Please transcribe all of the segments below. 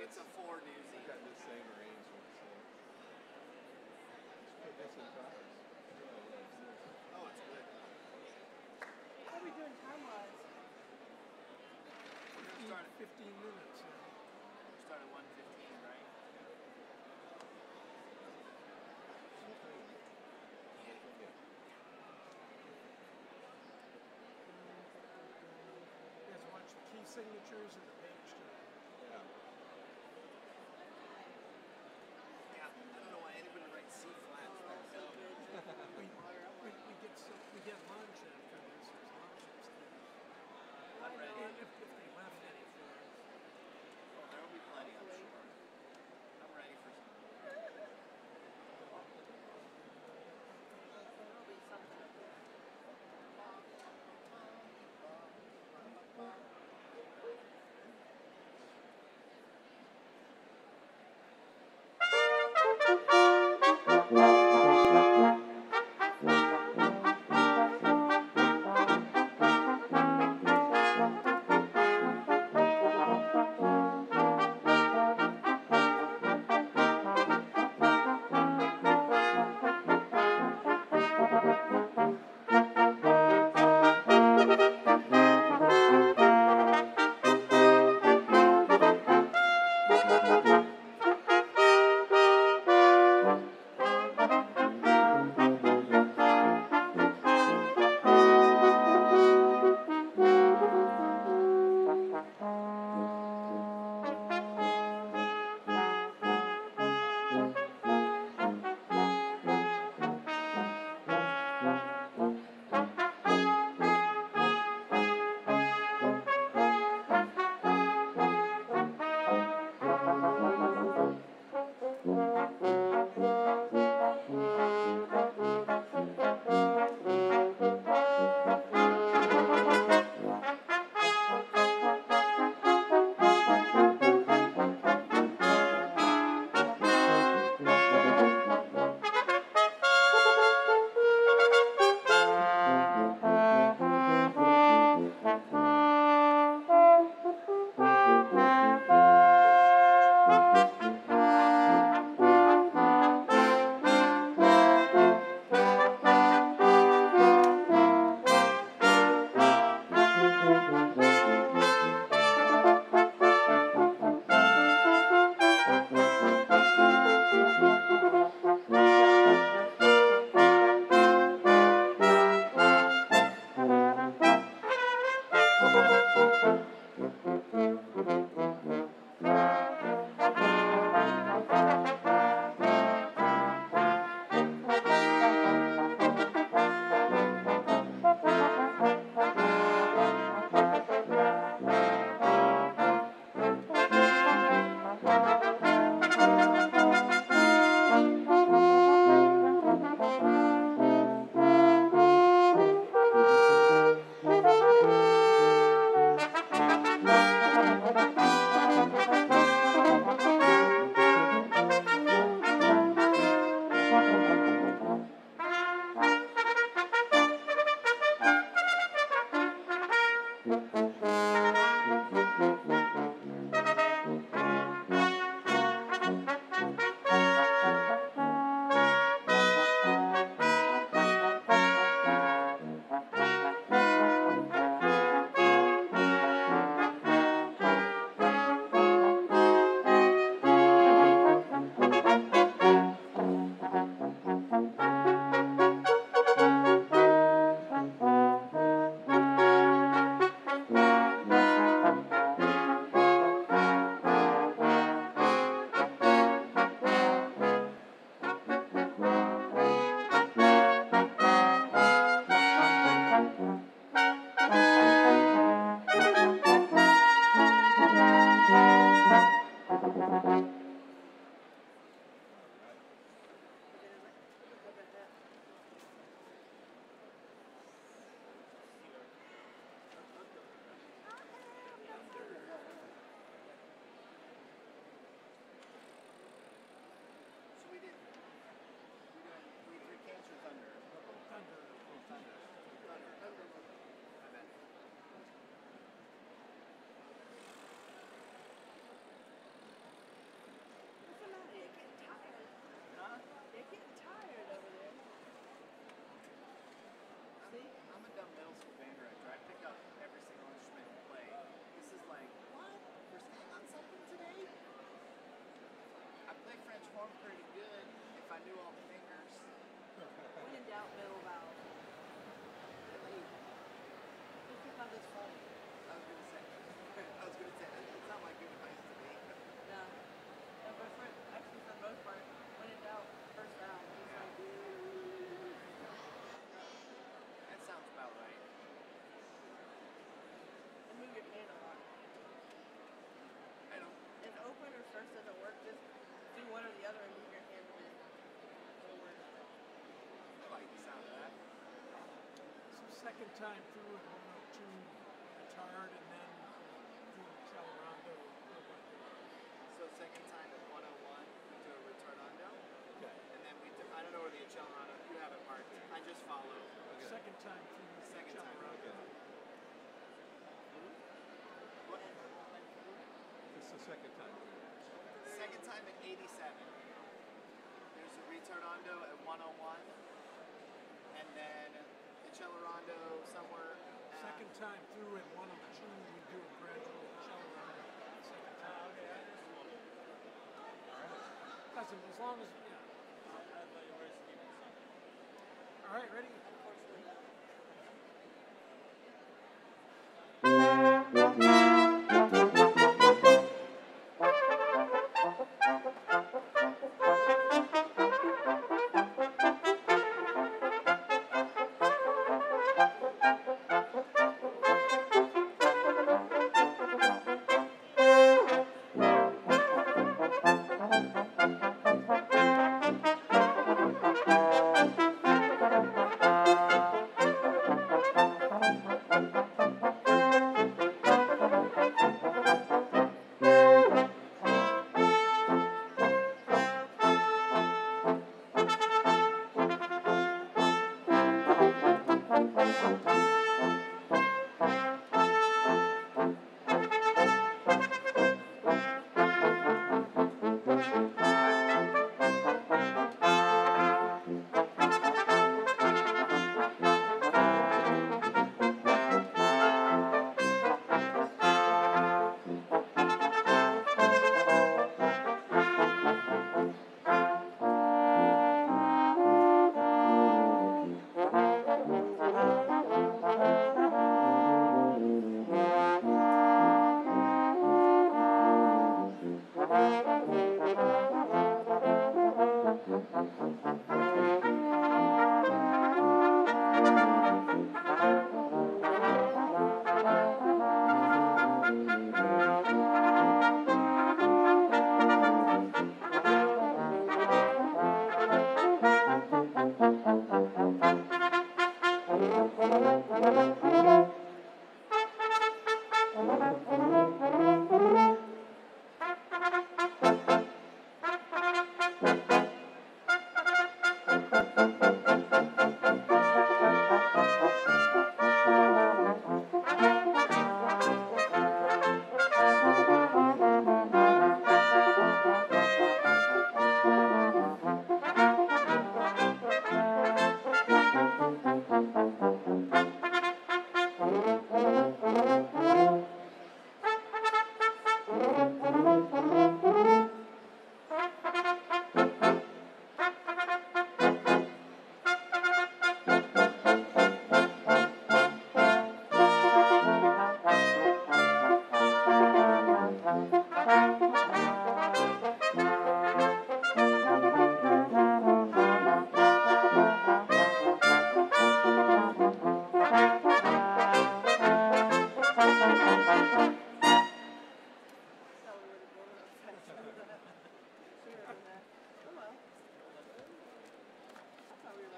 It's a 4 newsy. I've got the same arrangement, so let's put this in cars. Oh, it's good. How are we doing time-wise? We're going to start at 15 minutes. We'll start at 1:15, right? You guys watch the key signatures and the page too. Yeah. Yeah, I don't know why anybody writes C flat. we get lunch after this. There's lunch upstairs. I'm ready. If they left any for us. Oh, there will be plenty, I'm sure. I'm ready for some. There'll be something. second time through at 102 retard, and then do accelerando. So second time at 101, we do a retardando. Okay. And then we do, I don't know where the accelerando, you have it marked. I just follow. Okay. Second time through the Second time. accelerando. Okay. What? It's the second time. Second time at 87. There's a retardando at 101. And then accelerando somewhere. Second time through at 102, we do a gradual accelerando. Second time. Doesn't, as long as, yeah. All right, ready?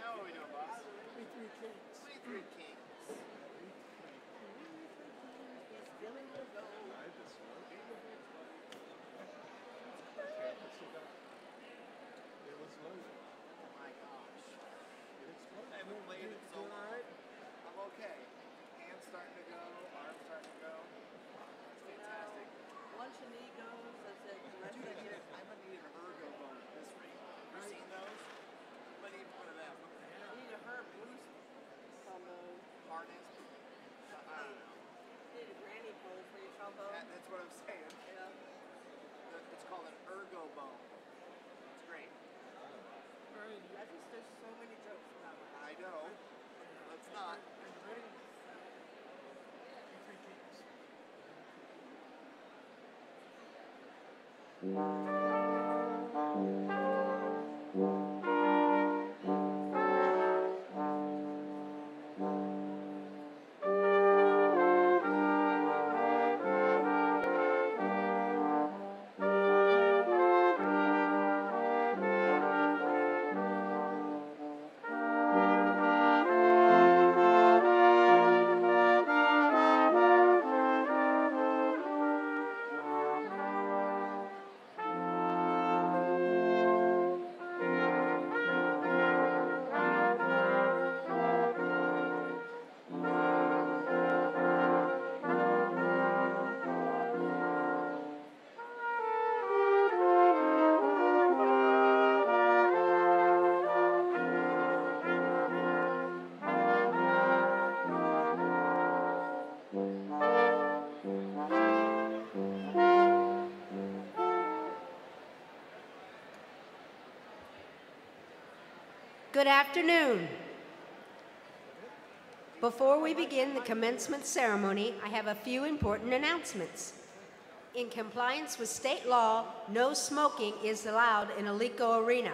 Now what are we doing, boss? 23 kings. 23 kings. I just smoke. Careful cigar. It was loaded. Oh my gosh. It exploded. I haven't played it so Doing all long. right? I'm okay. Hands starting to go, arms starting to go. It's fantastic. Once your knee goes, that's it. The rest Dude, of it. I'm gonna need an ergo bone at this rate. You seen those? I'm gonna need one of them. You need a herb boost combo. Harness. I don't know. You need a granny pole for your trombone. That's what I'm saying. Yeah. It's called an ergo bone. It's great. All right, I just, there's so many jokes about it. I know. Let's not. are you ready? 23 kings. Good afternoon. Before we begin the commencement ceremony, I have a few important announcements. In compliance with state law, no smoking is allowed in Alico Arena.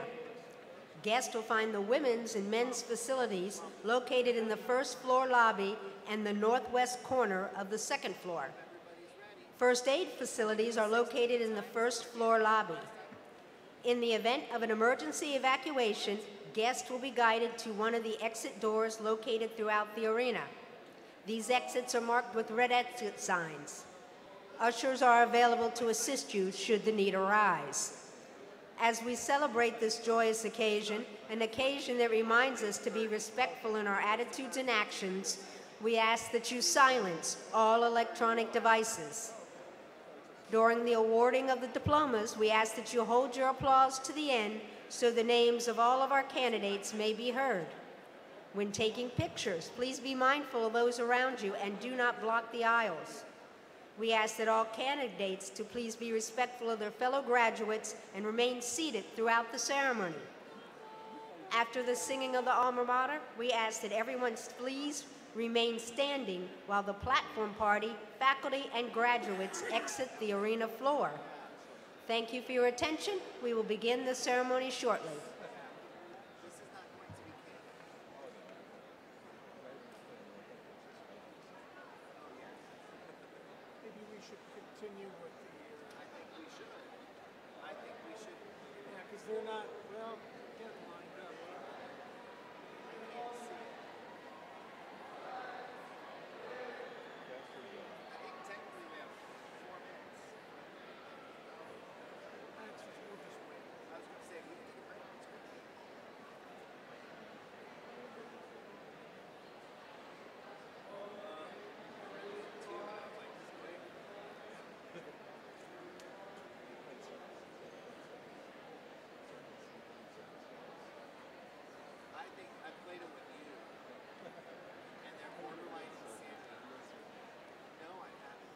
Guests will find the women's and men's facilities located in the first floor lobby and the northwest corner of the second floor. First aid facilities are located in the first floor lobby. In the event of an emergency evacuation, guests will be guided to one of the exit doors located throughout the arena. These exits are marked with red exit signs. Ushers are available to assist you should the need arise. As we celebrate this joyous occasion, an occasion that reminds us to be respectful in our attitudes and actions, we ask that you silence all electronic devices. During the awarding of the diplomas, we ask that you hold your applause to the end so the names of all of our candidates may be heard. When taking pictures, please be mindful of those around you and do not block the aisles. We ask that all candidates to please be respectful of their fellow graduates and remain seated throughout the ceremony. After the singing of the alma mater, we ask that everyone please remain standing while the platform party, faculty, and graduates exit the arena floor. Thank you for your attention. We will begin the ceremony shortly. Maybe we should continue with the. I think we should. Yeah, because they're not, well, getting lined up. I think technically we have 4 minutes. That's, we'll just wait. I was going to say, we can take a break. It's good. I think I played it with you, and they're borderline insanity. No, I haven't.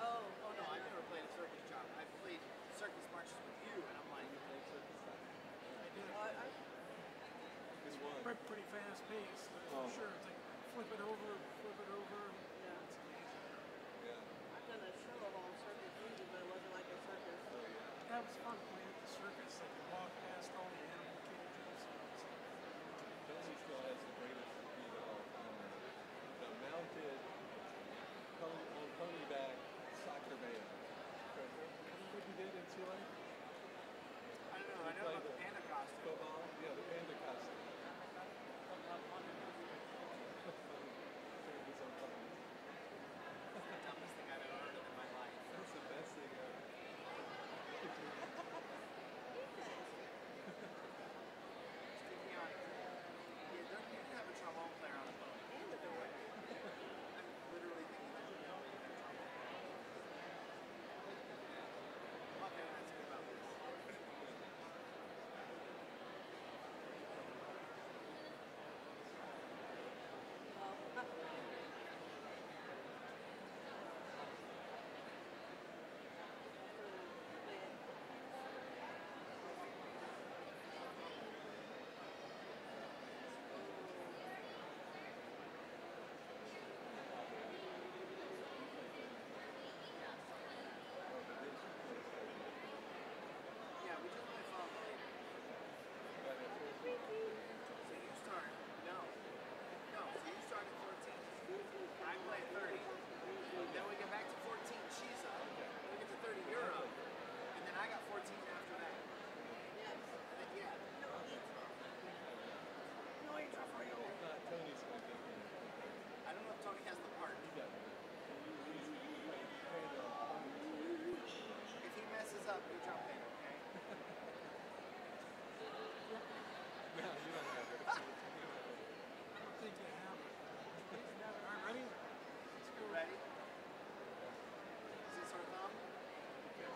Oh no, I've never played a circus job. I've played circus marches with you, and I'm like, Pretty fast paced, that's for sure. It's like flip it over. Yeah. It's amazing. I've done a show of all circus music, but it wasn't like a circus. That was fun playing at the circus. Like you walk past all the animal cages. Tony still has the greatest beat of all time. The mounted on ponyback soccer band. Remember what he did in Chile? I don't know. I know about the panda costume. Football? Yeah, the panda costume. That's the dumbest thing I've ever heard of in my life. That's the best thing ever. Speaking on, yeah, don't you have a trombone player on the phone? And the door. I'm literally thinking that you know you have a trombone player. Okay, let's hear about this. Yeah, we just play phone later. So you start, no. So you start at 14. I play at 30. Then we get back to 14, she's up. Then we get to 30, you're up. And then I got 14 after that. Yes. And then, yeah. No, it's not for you. Not Tony's going to do. I don't know if Tony has the part. He got it. If he messes up, you jump in, okay? No, you don't have it. I don't think you have it. All right, ready? Let's go. Ready? Is this our thumb? Go.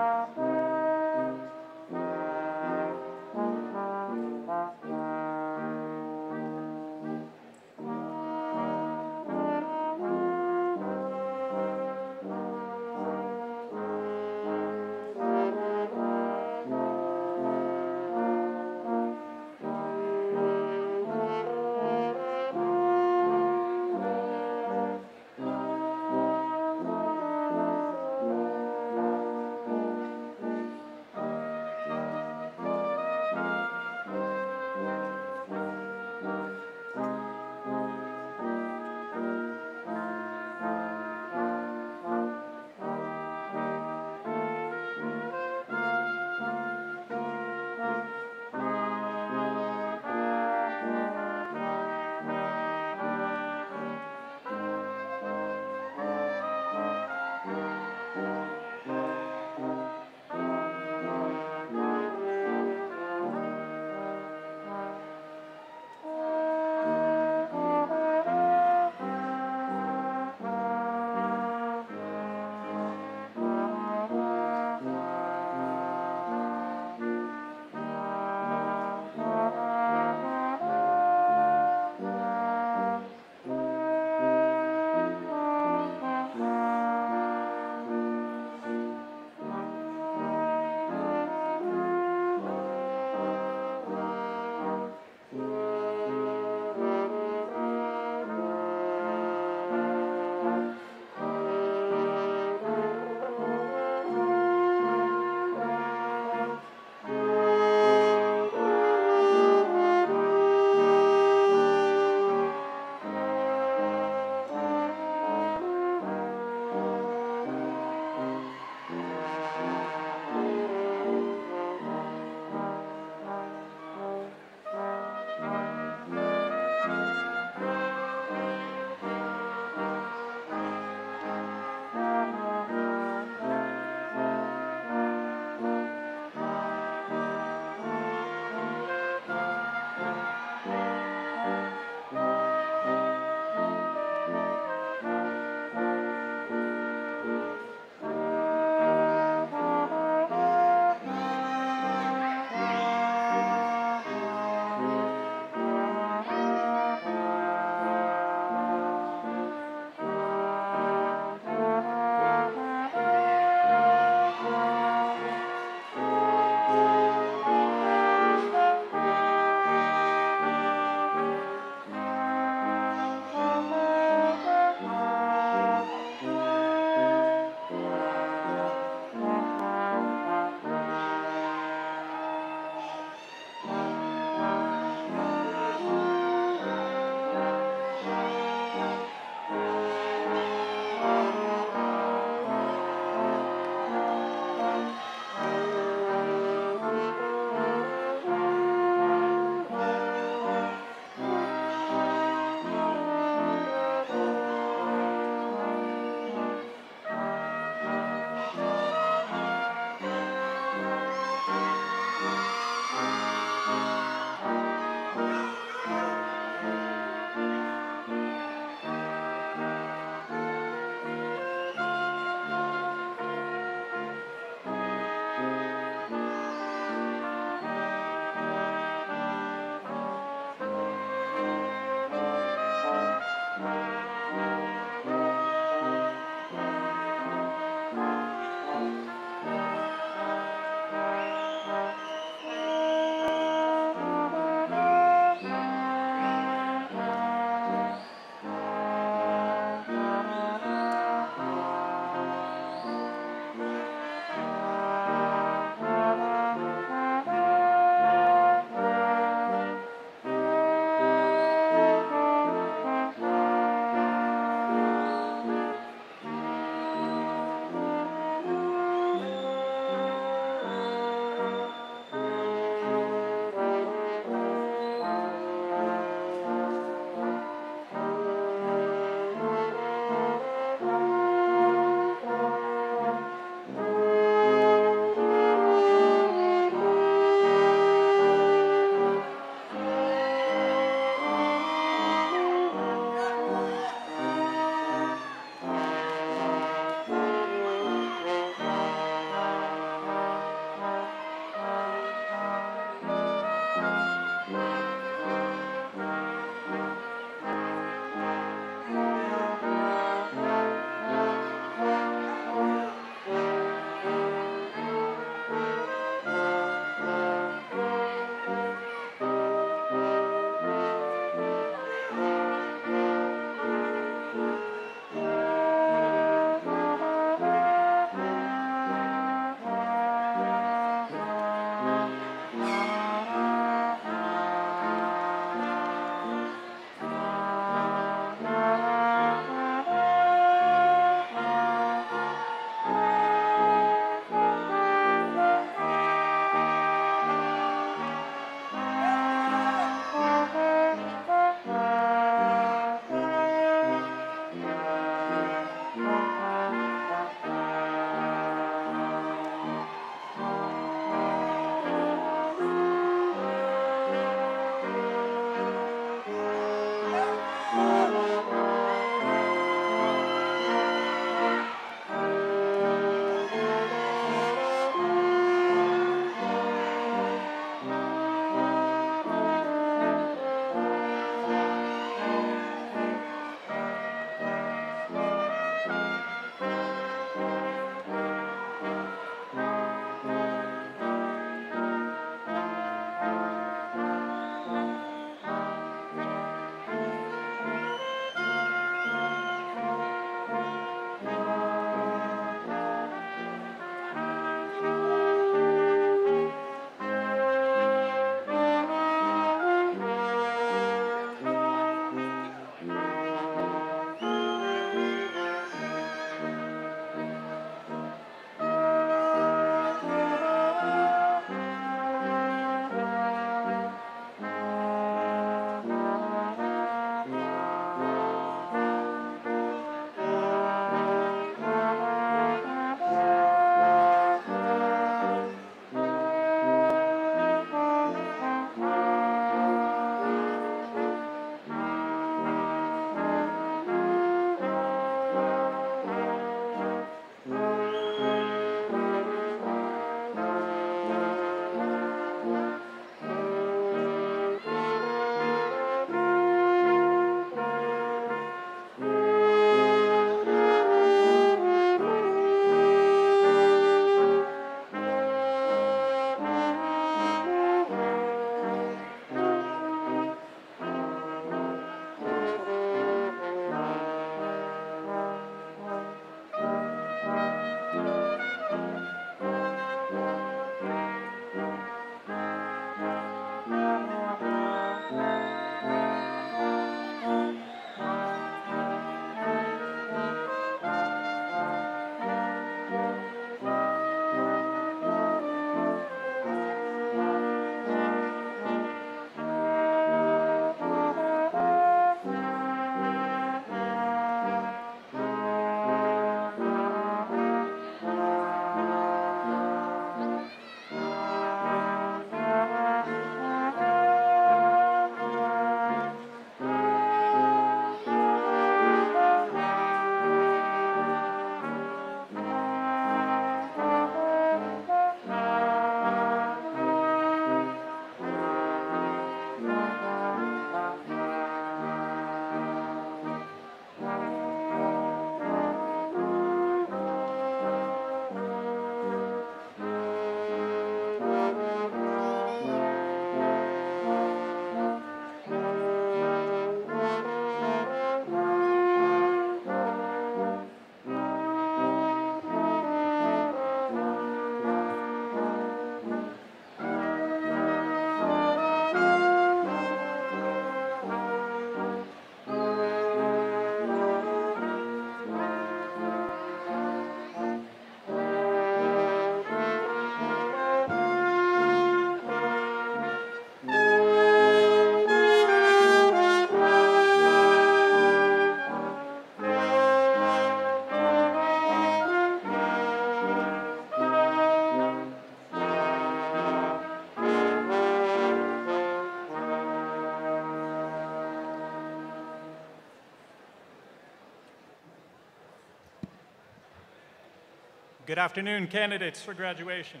Good afternoon, candidates for graduation.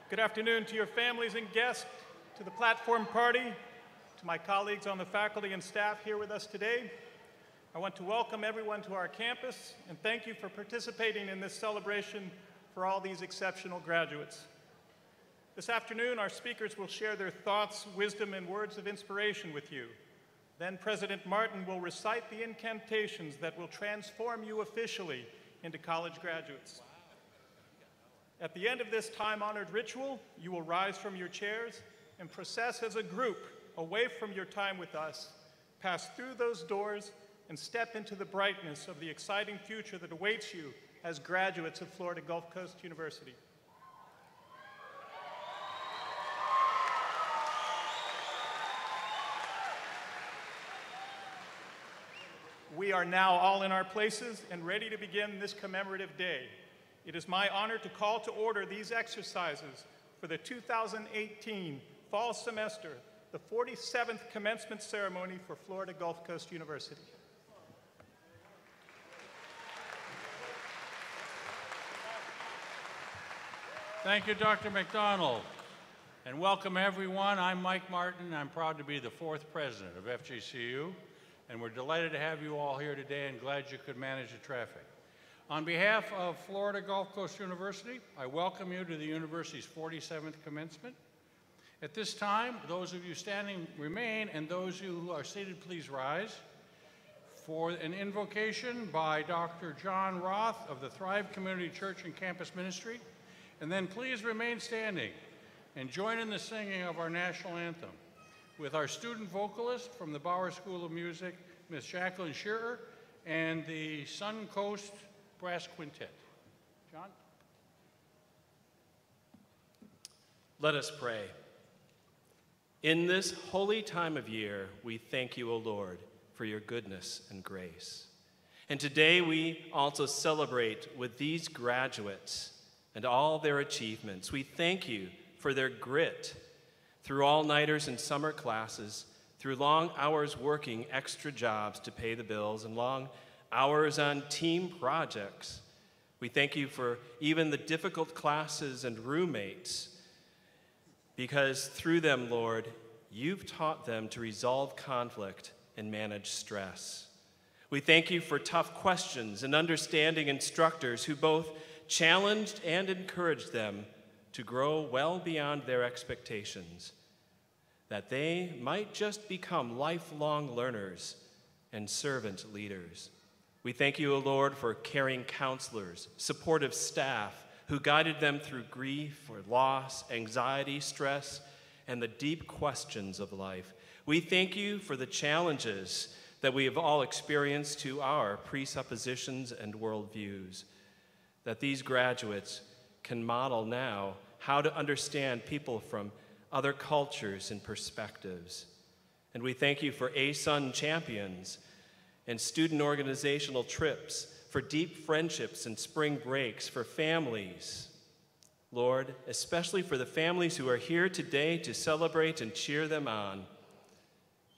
Good afternoon to your families and guests, to the platform party, to my colleagues on the faculty and staff here with us today. I want to welcome everyone to our campus and thank you for participating in this celebration for all these exceptional graduates. This afternoon, our speakers will share their thoughts, wisdom, and words of inspiration with you. Then President Martin will recite the incantations that will transform you officially into college graduates. At the end of this time-honored ritual, you will rise from your chairs and process as a group away from your time with us, pass through those doors, and step into the brightness of the exciting future that awaits you as graduates of Florida Gulf Coast University. We are now all in our places and ready to begin this commemorative day. It is my honor to call to order these exercises for the 2018 fall semester, the 47th commencement ceremony for Florida Gulf Coast University. Thank you, Dr. McDonald. And welcome, everyone. I'm Mike Martin. I'm proud to be the 4th president of FGCU. And we're delighted to have you all here today and glad you could manage the traffic. On behalf of Florida Gulf Coast University, I welcome you to the university's 47th commencement. At this time, those of you standing remain, and those of you who are seated, please rise for an invocation by Dr. John Roth of the Thrive Community Church and Campus Ministry. And then please remain standing and join in the singing of our national anthem with our student vocalist from the Bauer School of Music, Ms. Jacqueline Shearer, and the Sun Coast Brass Quintet. John? Let us pray. In this holy time of year, we thank you, O Lord, for your goodness and grace. And today we also celebrate with these graduates and all their achievements. We thank you for their grit through all-nighters and summer classes, through long hours working extra jobs to pay the bills, and long hours on team projects. We thank you for even the difficult classes and roommates, because through them, Lord, you've taught them to resolve conflict and manage stress. We thank you for tough questions and understanding instructors who both challenged and encouraged them to grow well beyond their expectations, that they might just become lifelong learners and servant leaders. We thank you, O Lord, for caring counselors, supportive staff who guided them through grief or loss, anxiety, stress, and the deep questions of life. We thank you for the challenges that we have all experienced to our presuppositions and worldviews, that these graduates can model now how to understand people from other cultures and perspectives. And we thank you for ASUN champions and student organizational trips, for deep friendships and spring breaks, for families. Lord, especially for the families who are here today to celebrate and cheer them on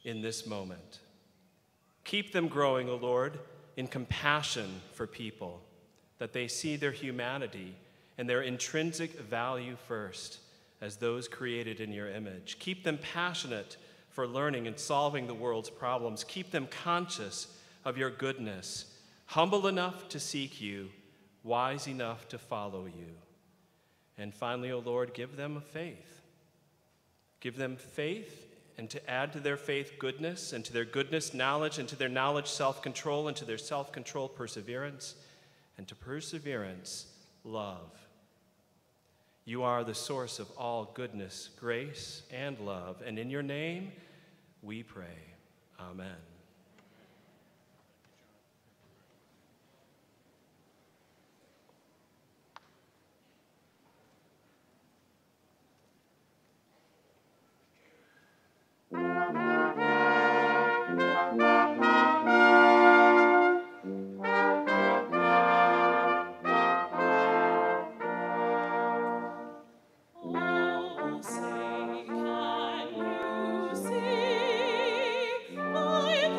in this moment. Keep them growing, O Lord, in compassion for people, that they see their humanity and their intrinsic value first as those created in your image. Keep them passionate for learning and solving the world's problems. Keep them conscious of your goodness, humble enough to seek you, wise enough to follow you. And finally, O Lord, give them a faith. Give them faith, and to add to their faith goodness, and to their goodness knowledge, and to their knowledge self-control, and to their self-control perseverance, and to perseverance love. You are the source of all goodness, grace, and love, and in your name we pray. Amen. Oh, say, can you see my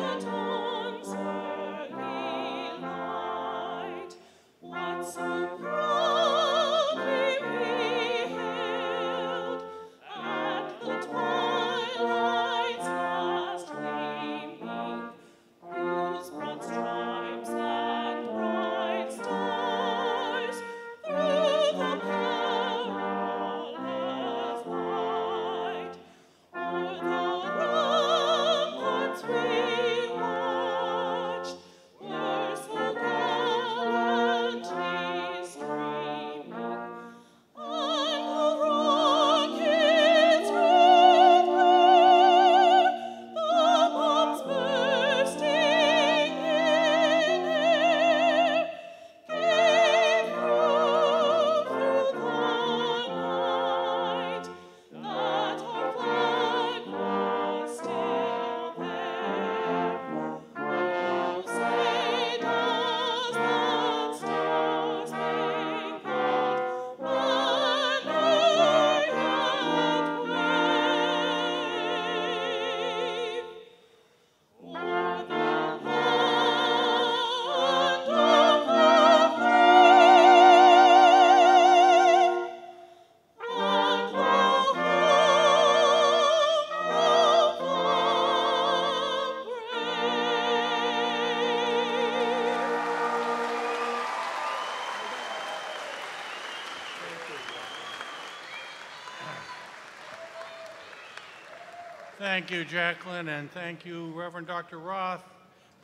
Thank you, Jacqueline, and thank you, Reverend Dr. Roth.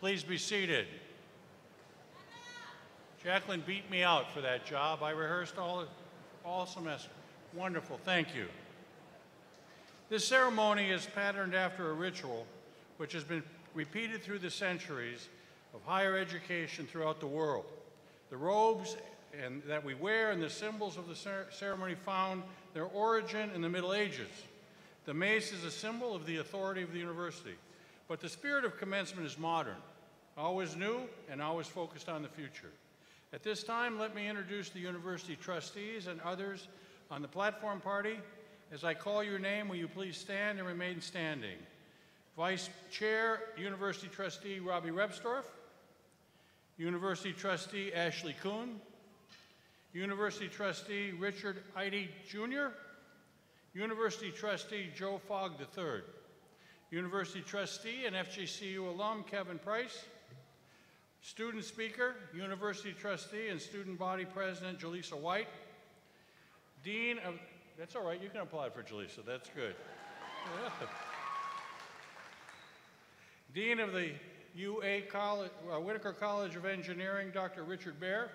Please be seated. Jacqueline beat me out for that job. I rehearsed all semester. Wonderful, thank you. This ceremony is patterned after a ritual which has been repeated through the centuries of higher education throughout the world. The robes that we wear and the symbols of the ceremony found their origin in the Middle Ages. The mace is a symbol of the authority of the university, but the spirit of commencement is modern, always new and always focused on the future. At this time, let me introduce the university trustees and others on the platform party. As I call your name, will you please stand and remain standing? Vice Chair, University Trustee Robbie Rebstorff, University Trustee Ashley Kuhn, University Trustee Richard Eide Jr., University Trustee Joe Fogg III, University Trustee and FGCU alum Kevin Price, Student Speaker, University Trustee and Student Body President Jaleesa White, Dean of, that's all right, you can applaud for Jaleesa, that's good. Dean of the Whitaker College of Engineering, Dr. Richard Baer.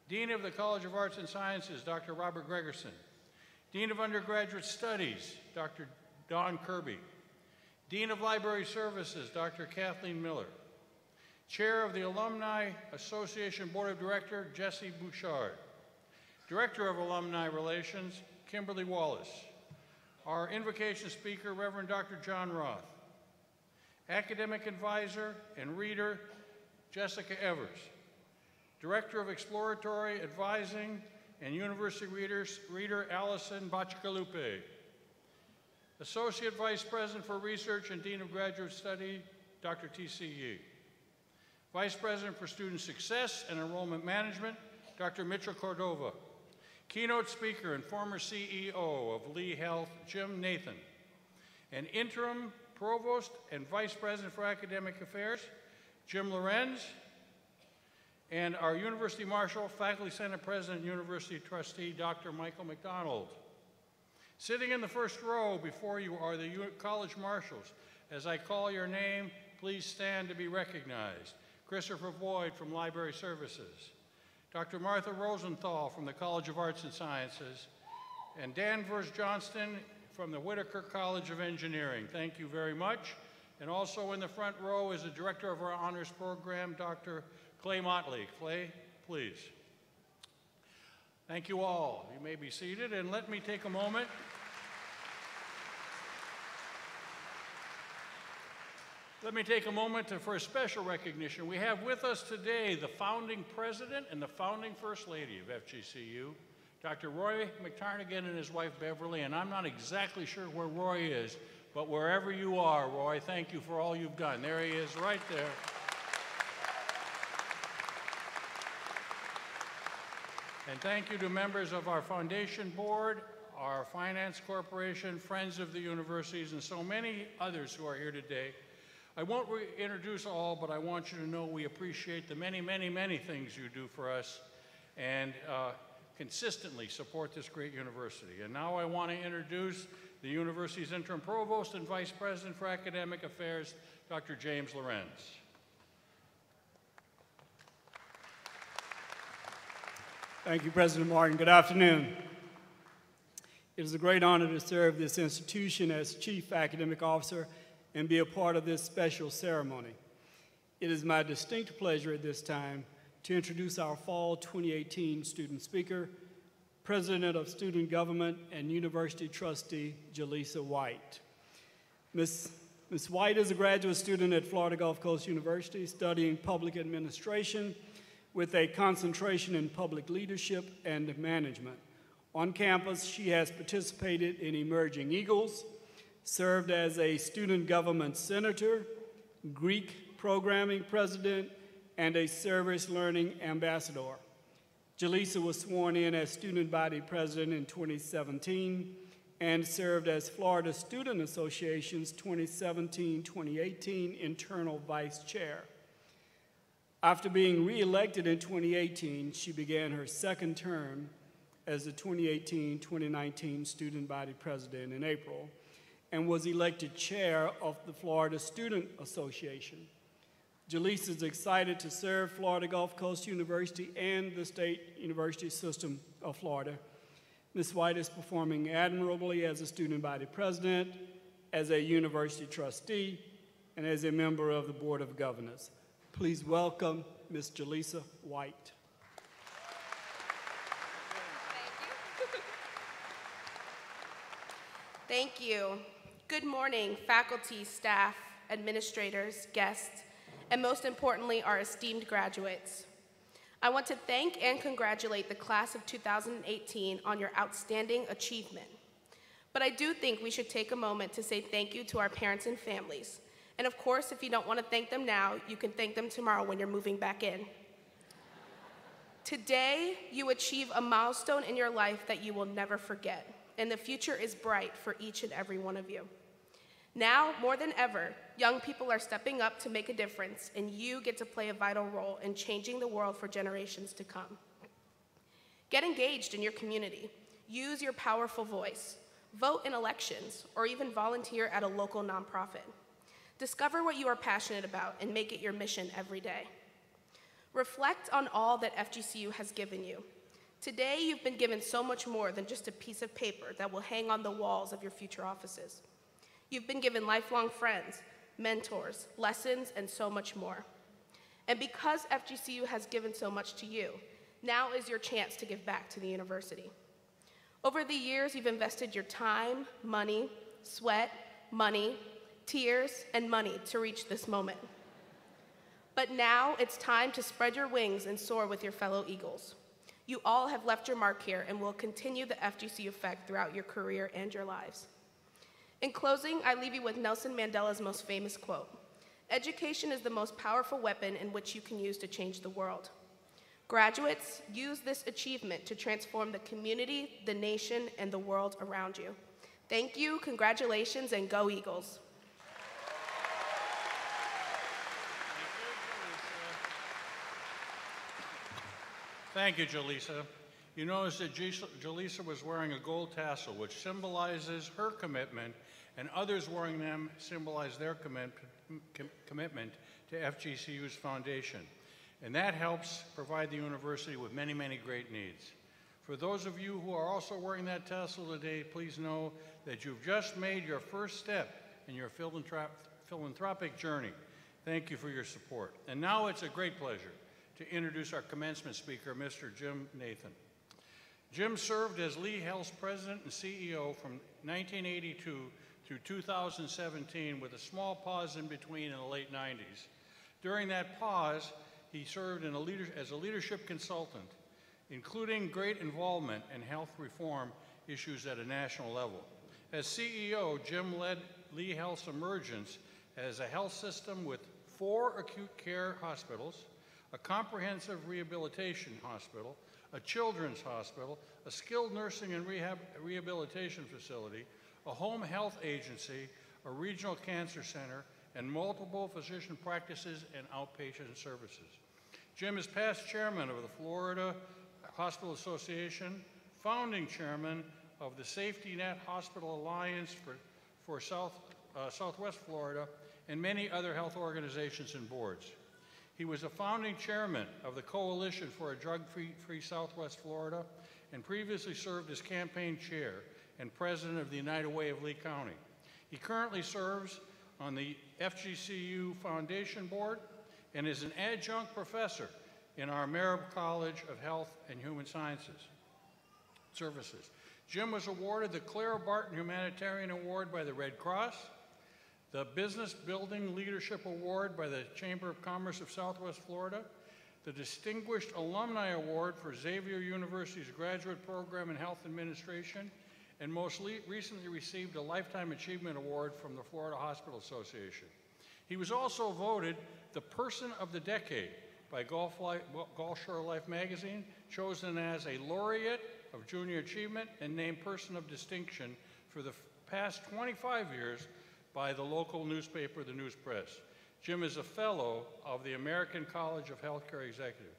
Dean of the College of Arts and Sciences, Dr. Robert Gregerson. Dean of Undergraduate Studies, Dr. Don Kirby. Dean of Library Services, Dr. Kathleen Miller. Chair of the Alumni Association Board of Directors, Jesse Bouchard. Director of Alumni Relations, Kimberly Wallace. Our invocation speaker, Reverend Dr. John Roth. Academic Advisor and Reader, Jessica Evers. Director of Exploratory Advising and University Reader, Allison Bacigalupe. Associate Vice President for Research and Dean of Graduate Study, Dr. T.C. Yee. Vice President for Student Success and Enrollment Management, Dr. Mitchell Cordova. Keynote speaker and former CEO of Lee Health, Jim Nathan. And interim Provost and Vice President for Academic Affairs, Jim Lorenz. And our University Marshal, Faculty Senate President, University Trustee, Dr. Michael McDonald. Sitting in the first row before you are the College Marshals. As I call your name, please stand to be recognized. Christopher Boyd from Library Services. Dr. Martha Rosenthal from the College of Arts and Sciences. And Danvers Johnston from the Whitaker College of Engineering. Thank you very much. And also in the front row is the Director of our Honors Program, Dr. Clay Motley. Clay, please. Thank you all. You may be seated, and let me take a moment. Let me take a moment for a special recognition. We have with us today the founding president and the founding first lady of FGCU, Dr. Roy McTarnigan and his wife Beverly, and I'm not exactly sure where Roy is, but wherever you are, Roy, thank you for all you've done. There he is right there. And thank you to members of our foundation board, our finance corporation, friends of the universities, and so many others who are here today. I won't introduce all, but I want you to know we appreciate the many, many, many things you do for us and consistently support this great university. And now I want to introduce the university's interim provost and vice president for academic affairs, Dr. James Lorenz. Thank you, President Martin. Good afternoon. It is a great honor to serve this institution as Chief Academic Officer and be a part of this special ceremony. It is my distinct pleasure at this time to introduce our Fall 2018 student speaker, President of Student Government and University Trustee, Jaleesa White. Ms. White is a graduate student at Florida Gulf Coast University studying public administration with a concentration in public leadership and management. On campus, she has participated in Emerging Eagles, served as a student government senator, Greek programming president, and a service learning ambassador. Jaleesa was sworn in as student body president in 2017 and served as Florida Student Association's 2017-2018 internal vice chair. After being re-elected in 2018, she began her second term as the 2018-2019 student body president in April, and was elected chair of the Florida Student Association. Jaleesa is excited to serve Florida Gulf Coast University and the State University System of Florida. Ms. White is performing admirably as a student body president, as a university trustee, and as a member of the Board of Governors. Please welcome Ms. Jaleesa White. Thank you. Good morning, faculty, staff, administrators, guests, and most importantly, our esteemed graduates. I want to thank and congratulate the class of 2018 on your outstanding achievement. But I do think we should take a moment to say thank you to our parents and families. And of course, if you don't want to thank them now, you can thank them tomorrow when you're moving back in. Today, you achieve a milestone in your life that you will never forget, and the future is bright for each and every one of you. Now, more than ever, young people are stepping up to make a difference, and you get to play a vital role in changing the world for generations to come. Get engaged in your community. Use your powerful voice. Vote in elections, or even volunteer at a local nonprofit. Discover what you are passionate about and make it your mission every day. Reflect on all that FGCU has given you. Today, you've been given so much more than just a piece of paper that will hang on the walls of your future offices. You've been given lifelong friends, mentors, lessons, and so much more. And because FGCU has given so much to you, now is your chance to give back to the university. Over the years, you've invested your time, money, sweat, money, tears, and money to reach this moment. But now it's time to spread your wings and soar with your fellow Eagles. You all have left your mark here and will continue the FGCU effect throughout your career and your lives. In closing, I leave you with Nelson Mandela's most famous quote: "Education is the most powerful weapon in which you can use to change the world." Graduates, use this achievement to transform the community, the nation, and the world around you. Thank you, congratulations, and go Eagles. Thank you, Jaleesa. You notice that Jaleesa was wearing a gold tassel, which symbolizes her commitment, and others wearing them symbolize their commitment to FGCU's foundation. And that helps provide the university with many, many great needs. For those of you who are also wearing that tassel today, please know that you've just made your first step in your philanthropic journey. Thank you for your support. And now it's a great pleasure to introduce our commencement speaker, Mr. Jim Nathan. Jim served as Lee Health's president and CEO from 1982 through 2017, with a small pause in between in the late 90s. During that pause, he served as a leadership consultant, including great involvement in health reform issues at a national level. As CEO, Jim led Lee Health's emergence as a health system with 4 acute care hospitals, a comprehensive rehabilitation hospital, a children's hospital, a skilled nursing and rehabilitation facility, a home health agency, a regional cancer center, and multiple physician practices and outpatient services. Jim is past chairman of the Florida Hospital Association, founding chairman of the Safety Net Hospital Alliance for Southwest Florida, and many other health organizations and boards. He was a founding chairman of the Coalition for a Drug-Free Southwest Florida, and previously served as campaign chair and president of the United Way of Lee County. He currently serves on the FGCU Foundation Board and is an adjunct professor in our Merritt College of Health and Human Sciences Services. Jim was awarded the Clara Barton Humanitarian Award by the Red Cross, the Business Building Leadership Award by the Chamber of Commerce of Southwest Florida, the Distinguished Alumni Award for Xavier University's Graduate Program in Health Administration, and most recently received a Lifetime Achievement Award from the Florida Hospital Association. He was also voted the Person of the Decade by Gulf Shore Life magazine, chosen as a laureate of junior achievement, and named Person of Distinction for the past 25 years by the local newspaper, the News Press. Jim is a fellow of the American College of Healthcare Executives.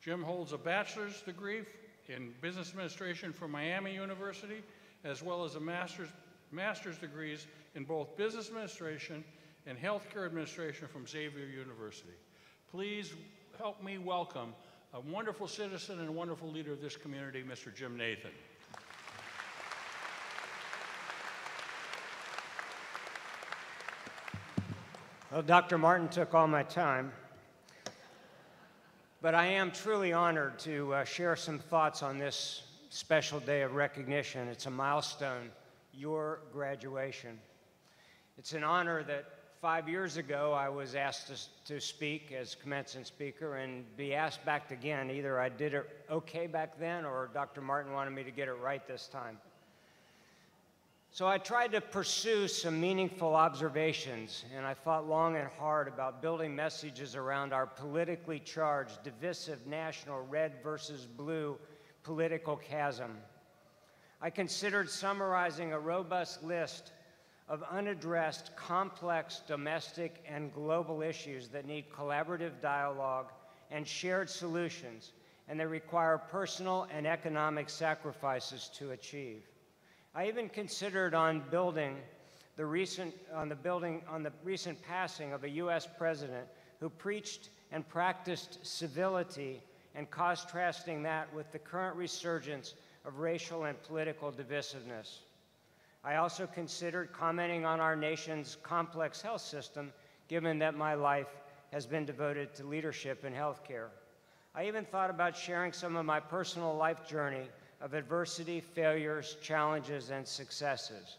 Jim holds a bachelor's degree in business administration from Miami University, as well as a master's master's degrees in both business administration and healthcare administration from Xavier University. Please help me welcome a wonderful citizen and a wonderful leader of this community, Mr. Jim Nathan. Well, Dr. Martin took all my time, but I am truly honored to share some thoughts on this special day of recognition. It's a milestone, your graduation. It's an honor that 5 years ago I was asked to speak as commencement speaker and be asked back again. Either I did it okay back then or Dr. Martin wanted me to get it right this time. So I tried to pursue some meaningful observations, and I thought long and hard about building messages around our politically charged, divisive, national red versus blue political chasm. I considered summarizing a robust list of unaddressed, complex domestic and global issues that need collaborative dialogue and shared solutions, and that require personal and economic sacrifices to achieve. I even considered on the recent passing of a U.S. president who preached and practiced civility and contrasting that with the current resurgence of racial and political divisiveness. I also considered commenting on our nation's complex health system, given that my life has been devoted to leadership in healthcare. I even thought about sharing some of my personal life journey of adversity, failures, challenges, and successes.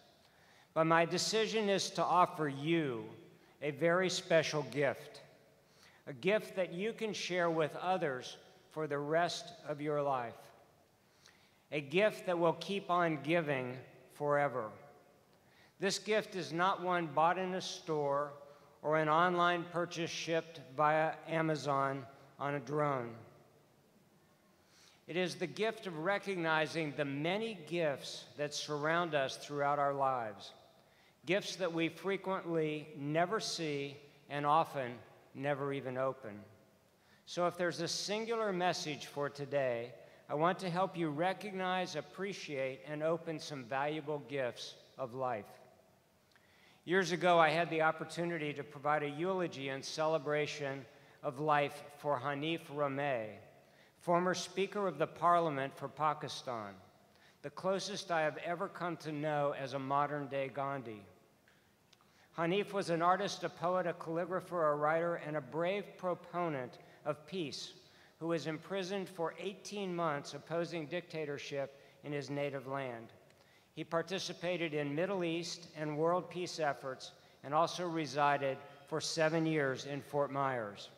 But my decision is to offer you a very special gift, a gift that you can share with others for the rest of your life, a gift that will keep on giving forever. This gift is not one bought in a store or an online purchase shipped via Amazon on a drone. It is the gift of recognizing the many gifts that surround us throughout our lives, gifts that we frequently never see and often never even open. So if there's a singular message for today, I want to help you recognize, appreciate, and open some valuable gifts of life. Years ago, I had the opportunity to provide a eulogy and celebration of life for Hanif Rameh, former Speaker of the Parliament for Pakistan, the closest I have ever come to know as a modern-day Gandhi. Hanif was an artist, a poet, a calligrapher, a writer, and a brave proponent of peace, who was imprisoned for 18 months opposing dictatorship in his native land. He participated in Middle East and world peace efforts and also resided for 7 years in Fort Myers.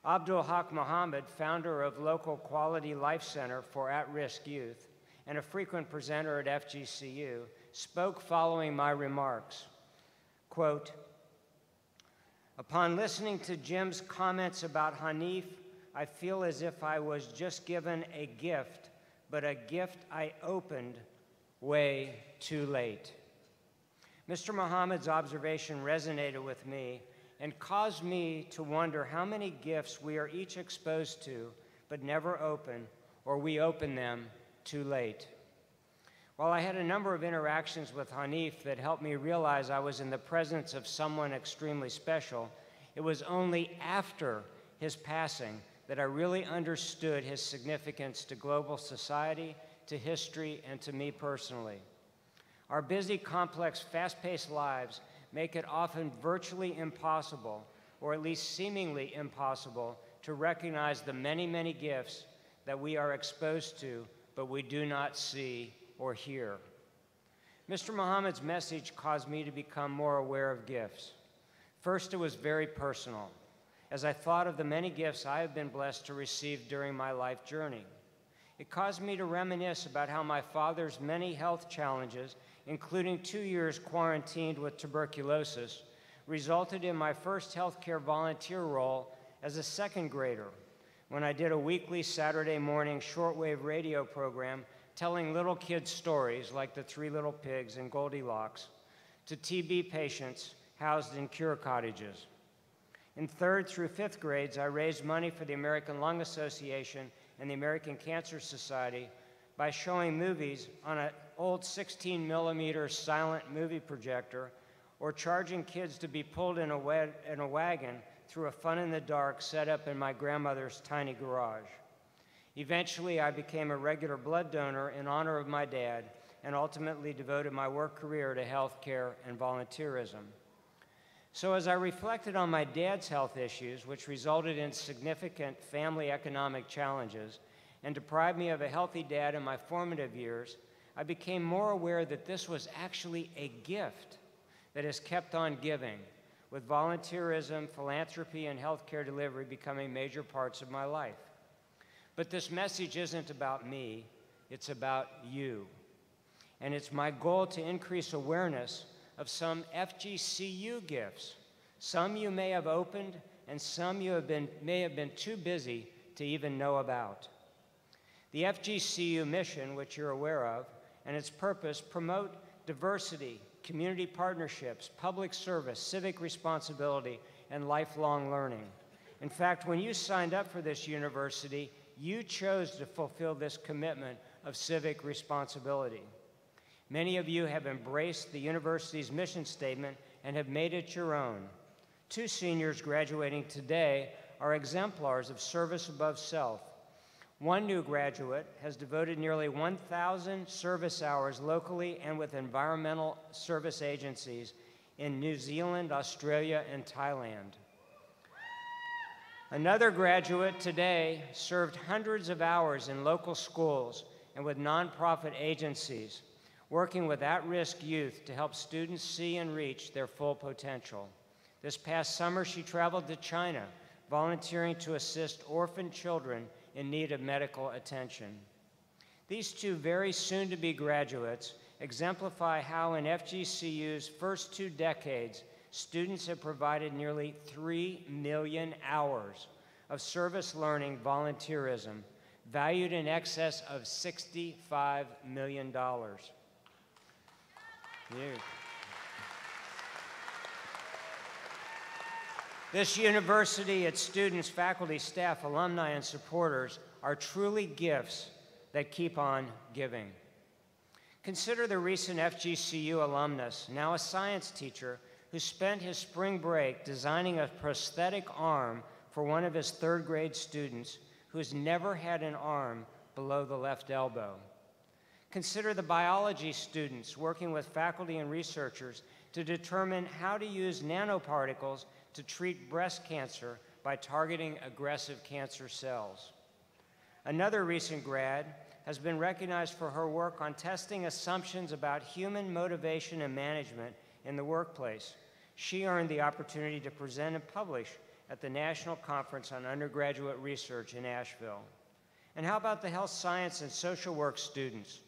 Abdul Haq Muhammad, founder of local Quality Life Center for at-risk youth and a frequent presenter at FGCU, spoke following my remarks. Quote, "Upon listening to Jim's comments about Hanif, I feel as if I was just given a gift, but a gift I opened way too late." Mr. Muhammad's observation resonated with me and caused me to wonder how many gifts we are each exposed to but never open, or we open them too late. While I had a number of interactions with Hanif that helped me realize I was in the presence of someone extremely special, it was only after his passing that I really understood his significance to global society, to history, and to me personally. Our busy, complex, fast-paced lives make it often virtually impossible, or at least seemingly impossible, to recognize the many, many gifts that we are exposed to, but we do not see or hear. Mr. Muhammad's message caused me to become more aware of gifts. First, it was very personal, as I thought of the many gifts I have been blessed to receive during my life journey. It caused me to reminisce about how my father's many health challenges, including 2 years quarantined with tuberculosis, resulted in my first healthcare volunteer role as a second grader, when I did a weekly Saturday morning shortwave radio program telling little kids stories like the Three Little Pigs and Goldilocks to TB patients housed in cure cottages. In 3rd through 5th grades, I raised money for the American Lung Association and the American Cancer Society by showing movies on an old 16mm silent movie projector, or charging kids to be pulled in a wagon through a fun-in-the-dark set up in my grandmother's tiny garage. Eventually, I became a regular blood donor in honor of my dad and ultimately devoted my work career to health care and volunteerism. So as I reflected on my dad's health issues, which resulted in significant family economic challenges and deprived me of a healthy dad in my formative years, I became more aware that this was actually a gift that has kept on giving, with volunteerism, philanthropy, and healthcare delivery becoming major parts of my life. But this message isn't about me, it's about you. And it's my goal to increase awareness of some FGCU gifts. Some you may have opened, and some you may have been too busy to even know about. The FGCU mission, which you're aware of, and its purpose promote diversity, community partnerships, public service, civic responsibility, and lifelong learning. In fact, when you signed up for this university, you chose to fulfill this commitment of civic responsibility. Many of you have embraced the university's mission statement and have made it your own. 2 seniors graduating today are exemplars of service above self. One new graduate has devoted nearly 1,000 service hours locally and with environmental service agencies in New Zealand, Australia, and Thailand. Another graduate today served hundreds of hours in local schools and with nonprofit agencies, working with at-risk youth to help students see and reach their full potential. This past summer, she traveled to China, volunteering to assist orphan children in need of medical attention. These 2 very soon-to-be graduates exemplify how in FGCU's first 2 decades, students have provided nearly 3 million hours of service learning volunteerism, valued in excess of $65 million. This university, its students, faculty, staff, alumni, and supporters are truly gifts that keep on giving. Consider the recent FGCU alumnus, now a science teacher, who spent his spring break designing a prosthetic arm for one of his 3rd grade students who has never had an arm below the left elbow. Consider the biology students working with faculty and researchers to determine how to use nanoparticles to treat breast cancer by targeting aggressive cancer cells. Another recent grad has been recognized for her work on testing assumptions about human motivation and management in the workplace. She earned the opportunity to present and publish at the National Conference on Undergraduate Research in Asheville. And how about the health science and social work students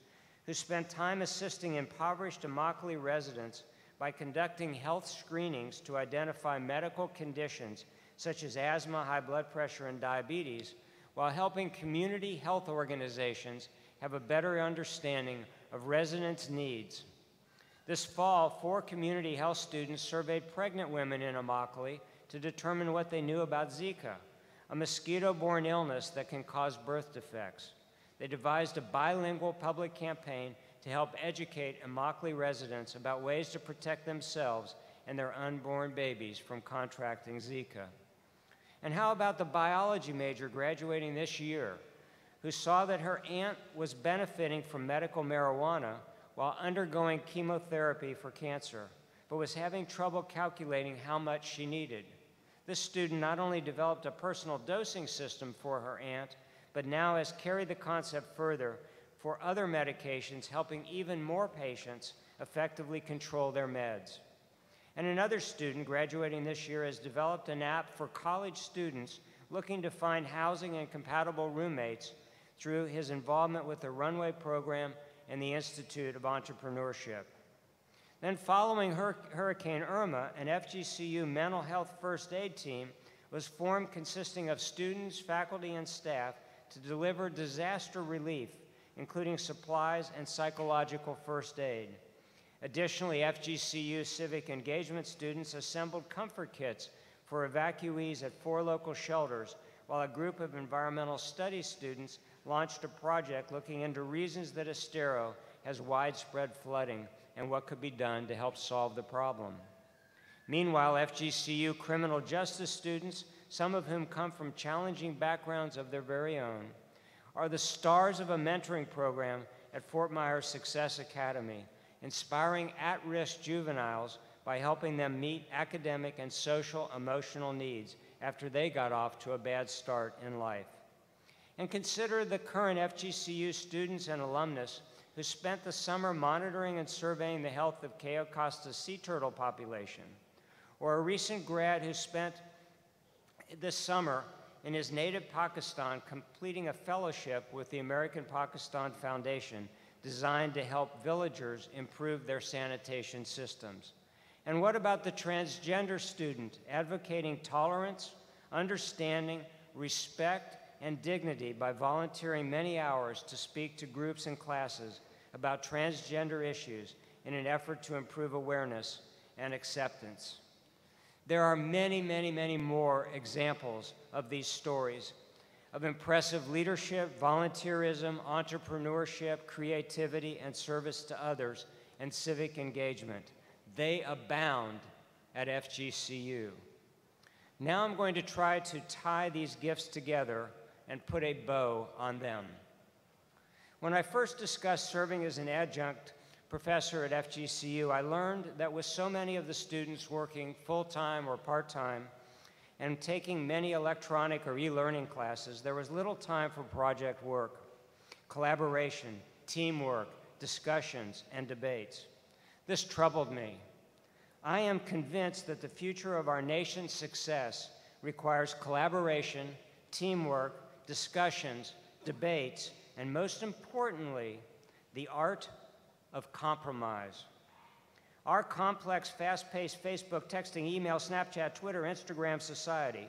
who spent time assisting impoverished Immokalee residents by conducting health screenings to identify medical conditions such as asthma, high blood pressure, and diabetes, while helping community health organizations have a better understanding of residents' needs. This fall, 4 community health students surveyed pregnant women in Immokalee to determine what they knew about Zika, a mosquito-borne illness that can cause birth defects. They devised a bilingual public campaign to help educate Immokalee residents about ways to protect themselves and their unborn babies from contracting Zika. And how about the biology major graduating this year, who saw that her aunt was benefiting from medical marijuana while undergoing chemotherapy for cancer, but was having trouble calculating how much she needed. This student not only developed a personal dosing system for her aunt, but now has carried the concept further for other medications, helping even more patients effectively control their meds. And another student graduating this year has developed an app for college students looking to find housing and compatible roommates through his involvement with the Runway program and the Institute of Entrepreneurship. Then following Hurricane Irma, an FGCU mental health first aid team was formed consisting of students, faculty, and staff to deliver disaster relief, including supplies and psychological first aid. Additionally, FGCU civic engagement students assembled comfort kits for evacuees at 4 local shelters, while a group of environmental studies students launched a project looking into reasons that Estero has widespread flooding and what could be done to help solve the problem. Meanwhile, FGCU criminal justice students, some of whom come from challenging backgrounds of their very own, are the stars of a mentoring program at Fort Myers Success Academy, inspiring at-risk juveniles by helping them meet academic and social emotional needs after they got off to a bad start in life. And consider the current FGCU students and alumnus who spent the summer monitoring and surveying the health of Cayo Costa's sea turtle population, or a recent grad who spent this summer in his native Pakistan completing a fellowship with the American Pakistan Foundation designed to help villagers improve their sanitation systems. And what about the transgender student advocating tolerance, understanding, respect, and dignity by volunteering many hours to speak to groups and classes about transgender issues in an effort to improve awareness and acceptance? There are many, many, many more examples of these stories of impressive leadership, volunteerism, entrepreneurship, creativity, and service to others, and civic engagement. They abound at FGCU. Now I'm going to try to tie these gifts together and put a bow on them. When I first discussed serving as an adjunct professor at FGCU, I learned that with so many of the students working full-time or part-time and taking many electronic or e-learning classes, there was little time for project work, collaboration, teamwork, discussions, and debates. This troubled me. I am convinced that the future of our nation's success requires collaboration, teamwork, discussions, debates, and most importantly, the art of compromise. Our complex, fast-paced Facebook, texting, email, Snapchat, Twitter, Instagram society,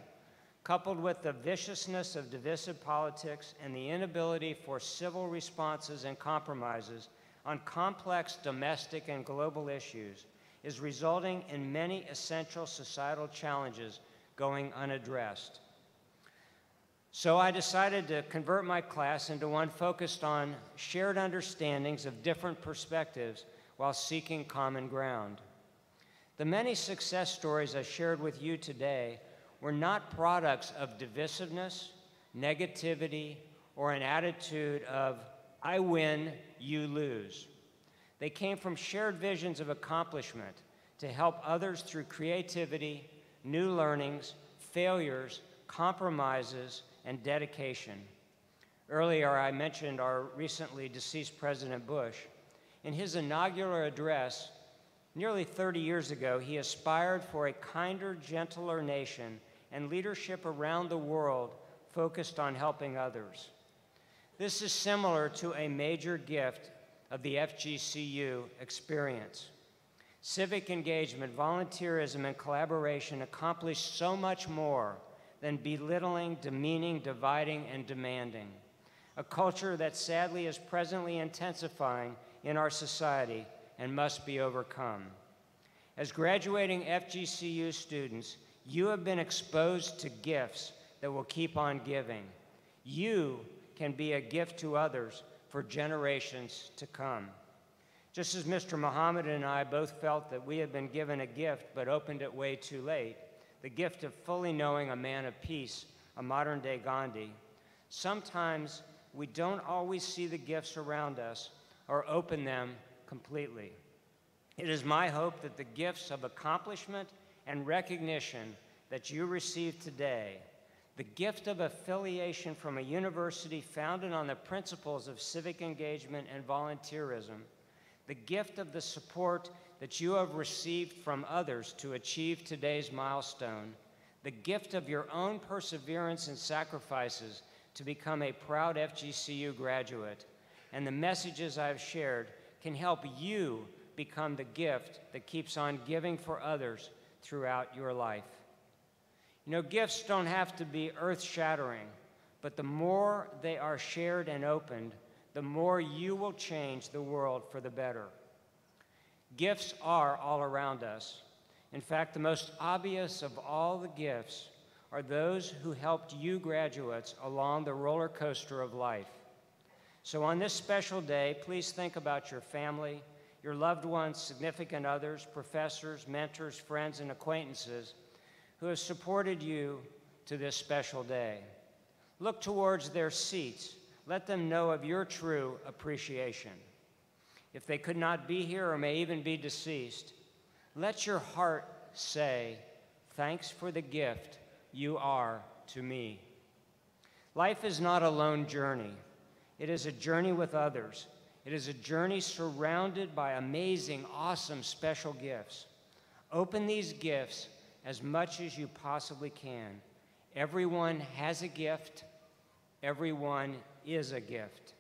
coupled with the viciousness of divisive politics and the inability for civil responses and compromises on complex domestic and global issues, is resulting in many essential societal challenges going unaddressed. So I decided to convert my class into one focused on shared understandings of different perspectives while seeking common ground. The many success stories I shared with you today were not products of divisiveness, negativity, or an attitude of, I win, you lose. They came from shared visions of accomplishment to help others through creativity, new learnings, failures, compromises, and dedication. Earlier, I mentioned our recently deceased President Bush. In his inaugural address, nearly 30 years ago, he aspired for a kinder, gentler nation and leadership around the world focused on helping others. This is similar to a major gift of the FGCU experience. Civic engagement, volunteerism, and collaboration accomplish so much more than belittling, demeaning, dividing, and demanding. A culture that sadly is presently intensifying in our society and must be overcome. As graduating FGCU students, you have been exposed to gifts that will keep on giving. You can be a gift to others for generations to come. Just as Mr. Muhammad and I both felt that we had been given a gift but opened it way too late, the gift of fully knowing a man of peace, a modern-day Gandhi, sometimes we don't always see the gifts around us or open them completely. It is my hope that the gifts of accomplishment and recognition that you receive today, the gift of affiliation from a university founded on the principles of civic engagement and volunteerism, the gift of the support that you have received from others to achieve today's milestone, the gift of your own perseverance and sacrifices to become a proud FGCU graduate, and the messages I've shared can help you become the gift that keeps on giving for others throughout your life. You know, gifts don't have to be earth-shattering, but the more they are shared and opened, the more you will change the world for the better. Gifts are all around us. In fact, the most obvious of all the gifts are those who helped you graduates along the roller coaster of life. So on this special day, please think about your family, your loved ones, significant others, professors, mentors, friends, and acquaintances who have supported you to this special day. Look towards their seats. Let them know of your true appreciation. If they could not be here or may even be deceased, let your heart say, "Thanks for the gift you are to me." Life is not a lone journey. It is a journey with others. It is a journey surrounded by amazing, awesome, special gifts. Open these gifts as much as you possibly can. Everyone has a gift. Everyone is a gift.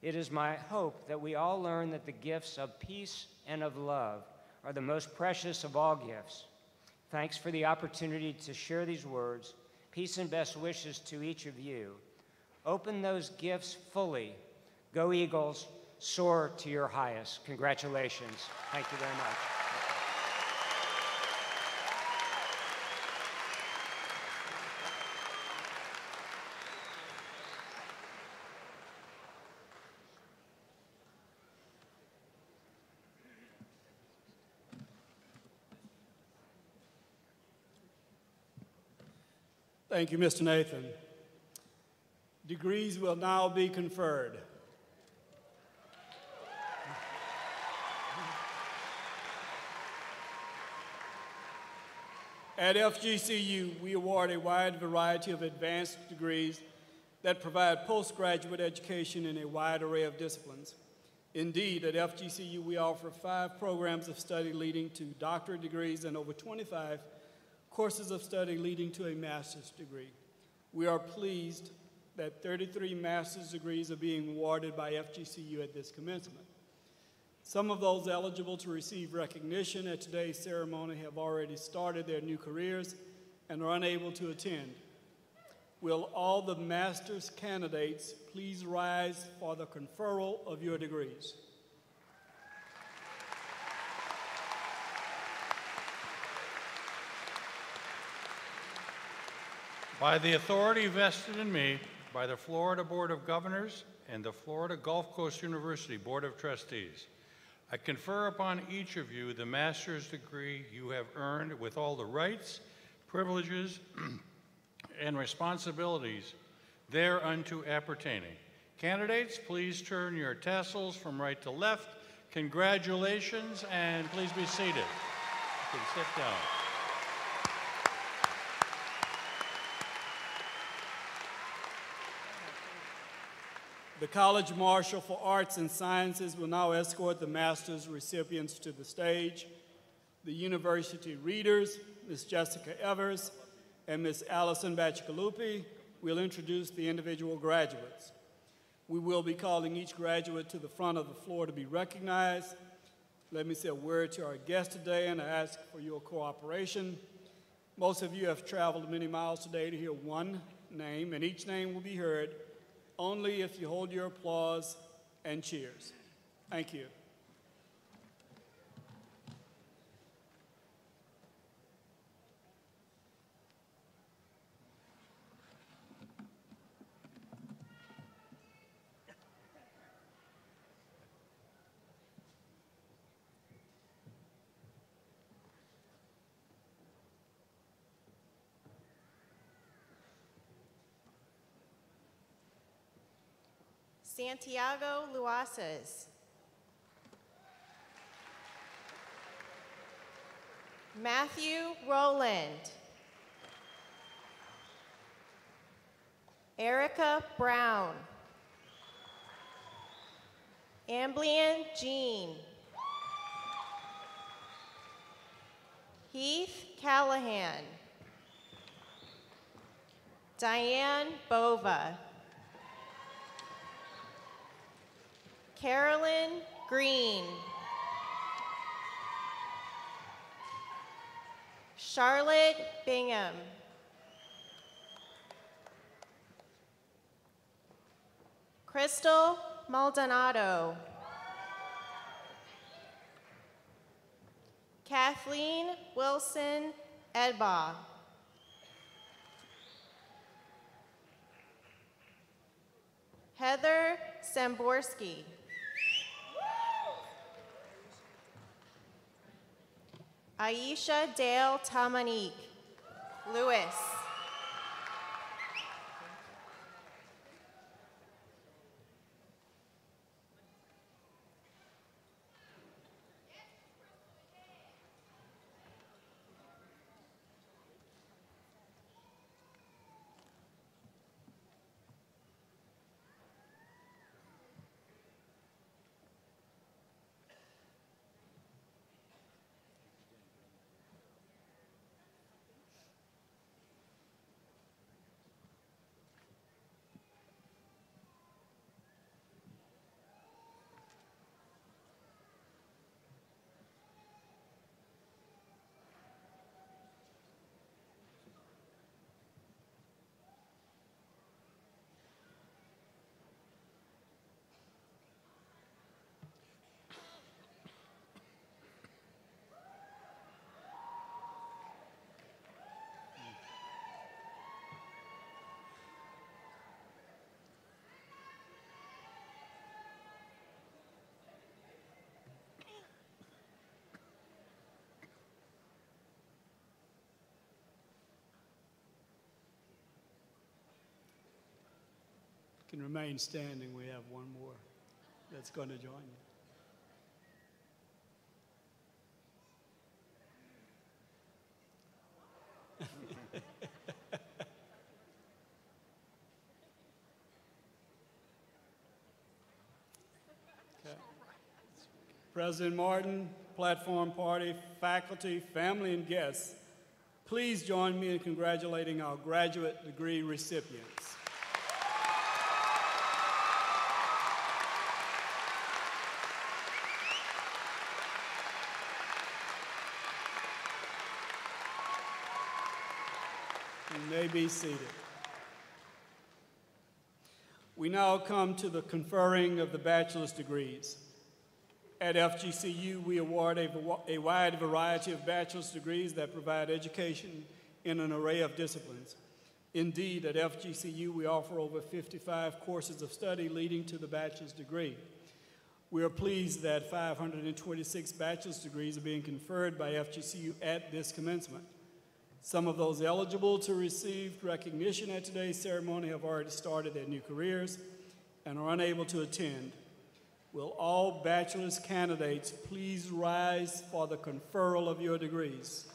It is my hope that we all learn that the gifts of peace and of love are the most precious of all gifts. Thanks for the opportunity to share these words. Peace and best wishes to each of you. Open those gifts fully. Go Eagles, soar to your highest. Congratulations. Thank you very much. Thank you, Mr. Nathan. Degrees will now be conferred. At FGCU, we award a wide variety of advanced degrees that provide postgraduate education in a wide array of disciplines. Indeed, at FGCU, we offer 5 programs of study leading to doctorate degrees and over 25 courses of study leading to a master's degree. We are pleased that 33 master's degrees are being awarded by FGCU at this commencement. Some of those eligible to receive recognition at today's ceremony have already started their new careers and are unable to attend. Will all the master's candidates please rise for the conferral of your degrees? By the authority vested in me by the Florida Board of Governors and the Florida Gulf Coast University Board of Trustees, I confer upon each of you the master's degree you have earned with all the rights, privileges, and responsibilities thereunto appertaining. Candidates, please turn your tassels from right to left. Congratulations, and please be seated. You can sit down. The College Marshal for Arts and Sciences will now escort the master's recipients to the stage. The university readers, Ms. Jessica Evers and Ms. Allison Bacigalupi, will introduce the individual graduates. We will be calling each graduate to the front of the floor to be recognized. Let me say a word to our guests today, and I ask for your cooperation. Most of you have traveled many miles today to hear one name, and each name will be heard only if you hold your applause and cheers. Thank you. Santiago Luases. Matthew Rowland. Erica Brown. Amblian Jean. Heath Callahan. Diane Bova. Carolyn Green. Charlotte Bingham. Crystal Maldonado. Kathleen Wilson Edbaugh. Heather Samborski. Aisha Dale Tamanique. Lewis. Can remain standing. We have one more that's going to join you. Okay. President Martin, platform party, faculty, family, and guests, please join me in congratulating our graduate degree recipients. You may be seated. We now come to the conferring of the bachelor's degrees. At FGCU, we award a wide variety of bachelor's degrees that provide education in an array of disciplines. Indeed, at FGCU, we offer over 55 courses of study leading to the bachelor's degree. We are pleased that 526 bachelor's degrees are being conferred by FGCU at this commencement. Some of those eligible to receive recognition at today's ceremony have already started their new careers and are unable to attend. Will all bachelor's candidates please rise for the conferral of your degrees?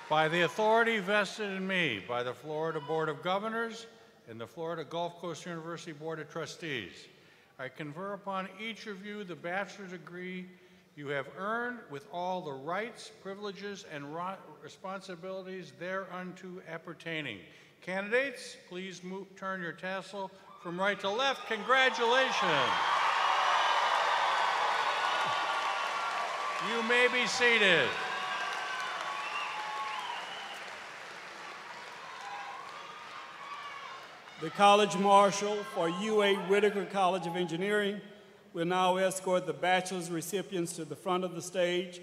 By the authority vested in me by the Florida Board of Governors and the Florida Gulf Coast University Board of Trustees, I confer upon each of you the bachelor's degree you have earned with all the rights, privileges, and responsibilities thereunto appertaining. Candidates, please turn your tassel from right to left. Congratulations. You may be seated. The College Marshal for UA Whitaker College of Engineering will now escort the bachelor's recipients to the front of the stage.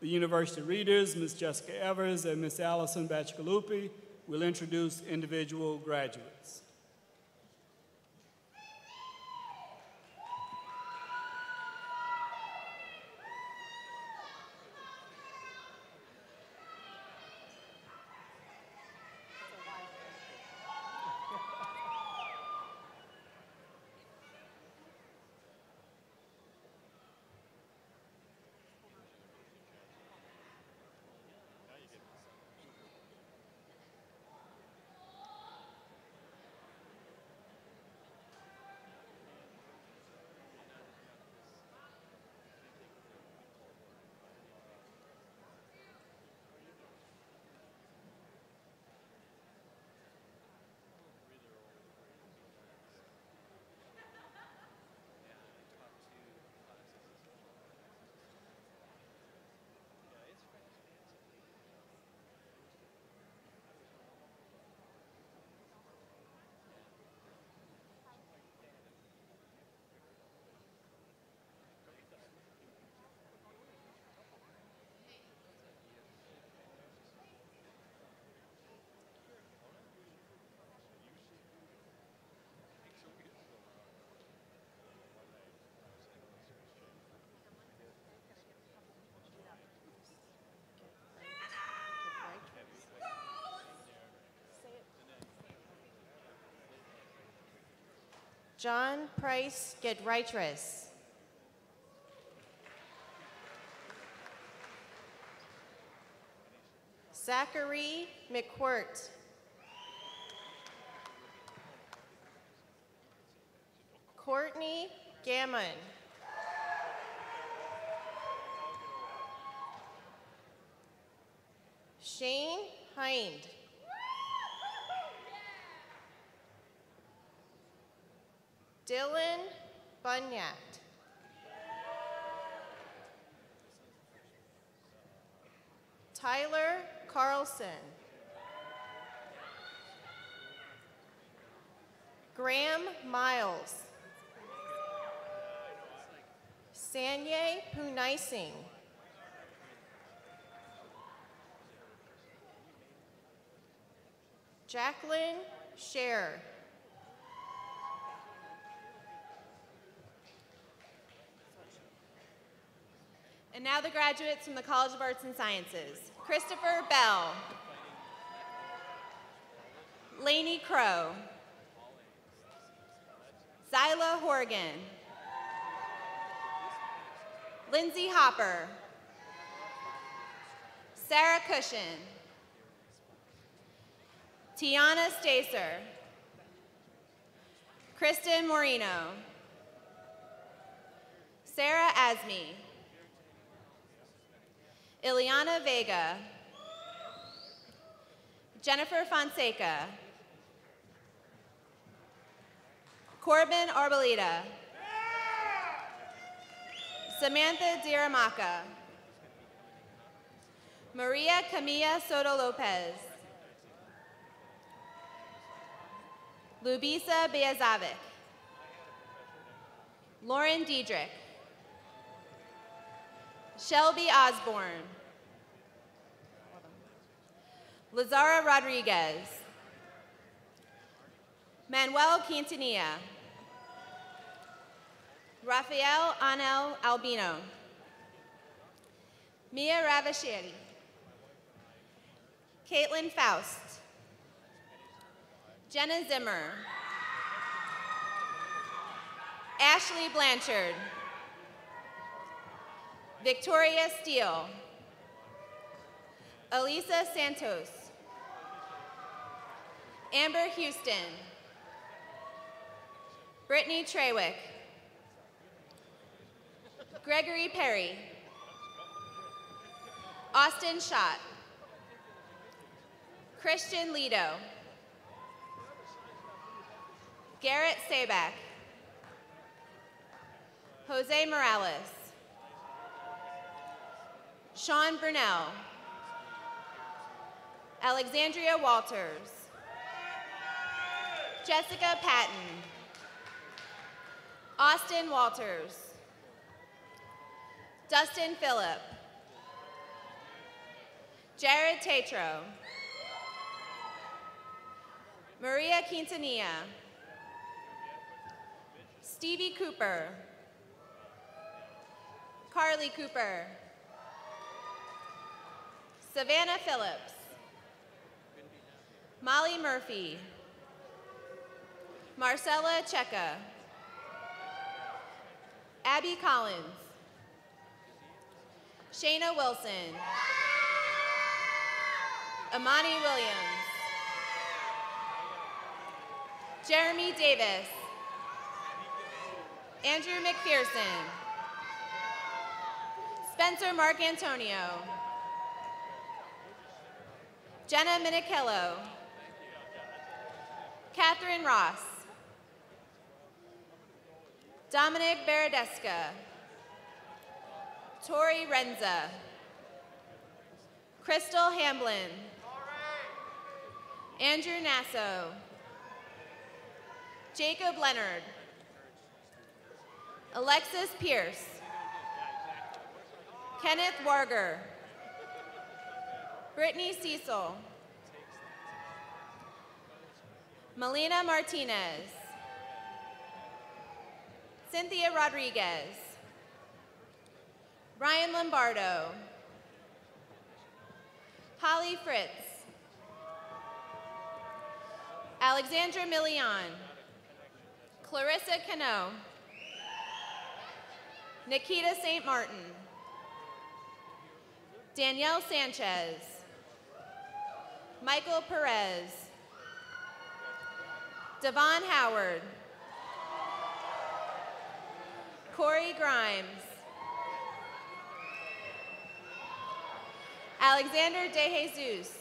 The university readers, Ms. Jessica Evers and Ms. Allison Bacigalupi, will introduce individual graduates. John Price Gedreitrus. Zachary McQuirt. Courtney Gammon. Shane Hind. Dylan Bunyat. Tyler Carlson. Graham Miles. Sanye Punaising. Jacqueline Scher. And now the graduates from the College of Arts and Sciences. Christopher Bell. Lainey Crow. Zyla Horgan. Lindsay Hopper. Sarah Cushion. Tiana Stacer. Kristen Moreno. Sarah Asmi. Ileana Vega. Jennifer Fonseca. Corbin Arboleda. Samantha Diramaka. Maria Camilla Soto Lopez. Lubisa Beazavic. Lauren Diedrich. Shelby Osborne. Lazara Rodriguez. Manuel Quintanilla. Rafael Anel Albino. Mia Ravasheri. Caitlin Faust. Jenna Zimmer. Ashley Blanchard. Victoria Steele. Elisa Santos. Amber Houston. Brittany Trewick. Gregory Perry. Austin Schott. Christian Lido. Garrett Sabak. Jose Morales. Sean Burnell. Alexandria Walters. Jessica Patton. Austin Walters. Dustin Phillip. Jared Tatro. Maria Quintanilla. Stevie Cooper. Carly Cooper. Savannah Phillips. Molly Murphy. Marcella Checa. Abby Collins. Shayna Wilson. Amani Williams. Jeremy Davis. Andrew McPherson. Spencer Mark Antonio. Jenna Minichello. Catherine Ross. Dominic Baradesca. Tori Renza. Crystal Hamblin. Andrew Nasso. Jacob Leonard. Alexis Pierce. Kenneth Warger. Brittany Cecil. Melina Martinez. Cynthia Rodriguez. Ryan Lombardo. Holly Fritz. Alexandra Millian. Clarissa Cano. Nikita St. Martin. Danielle Sanchez. Michael Perez. Devon Howard. Corey Grimes. Alexander De Jesus.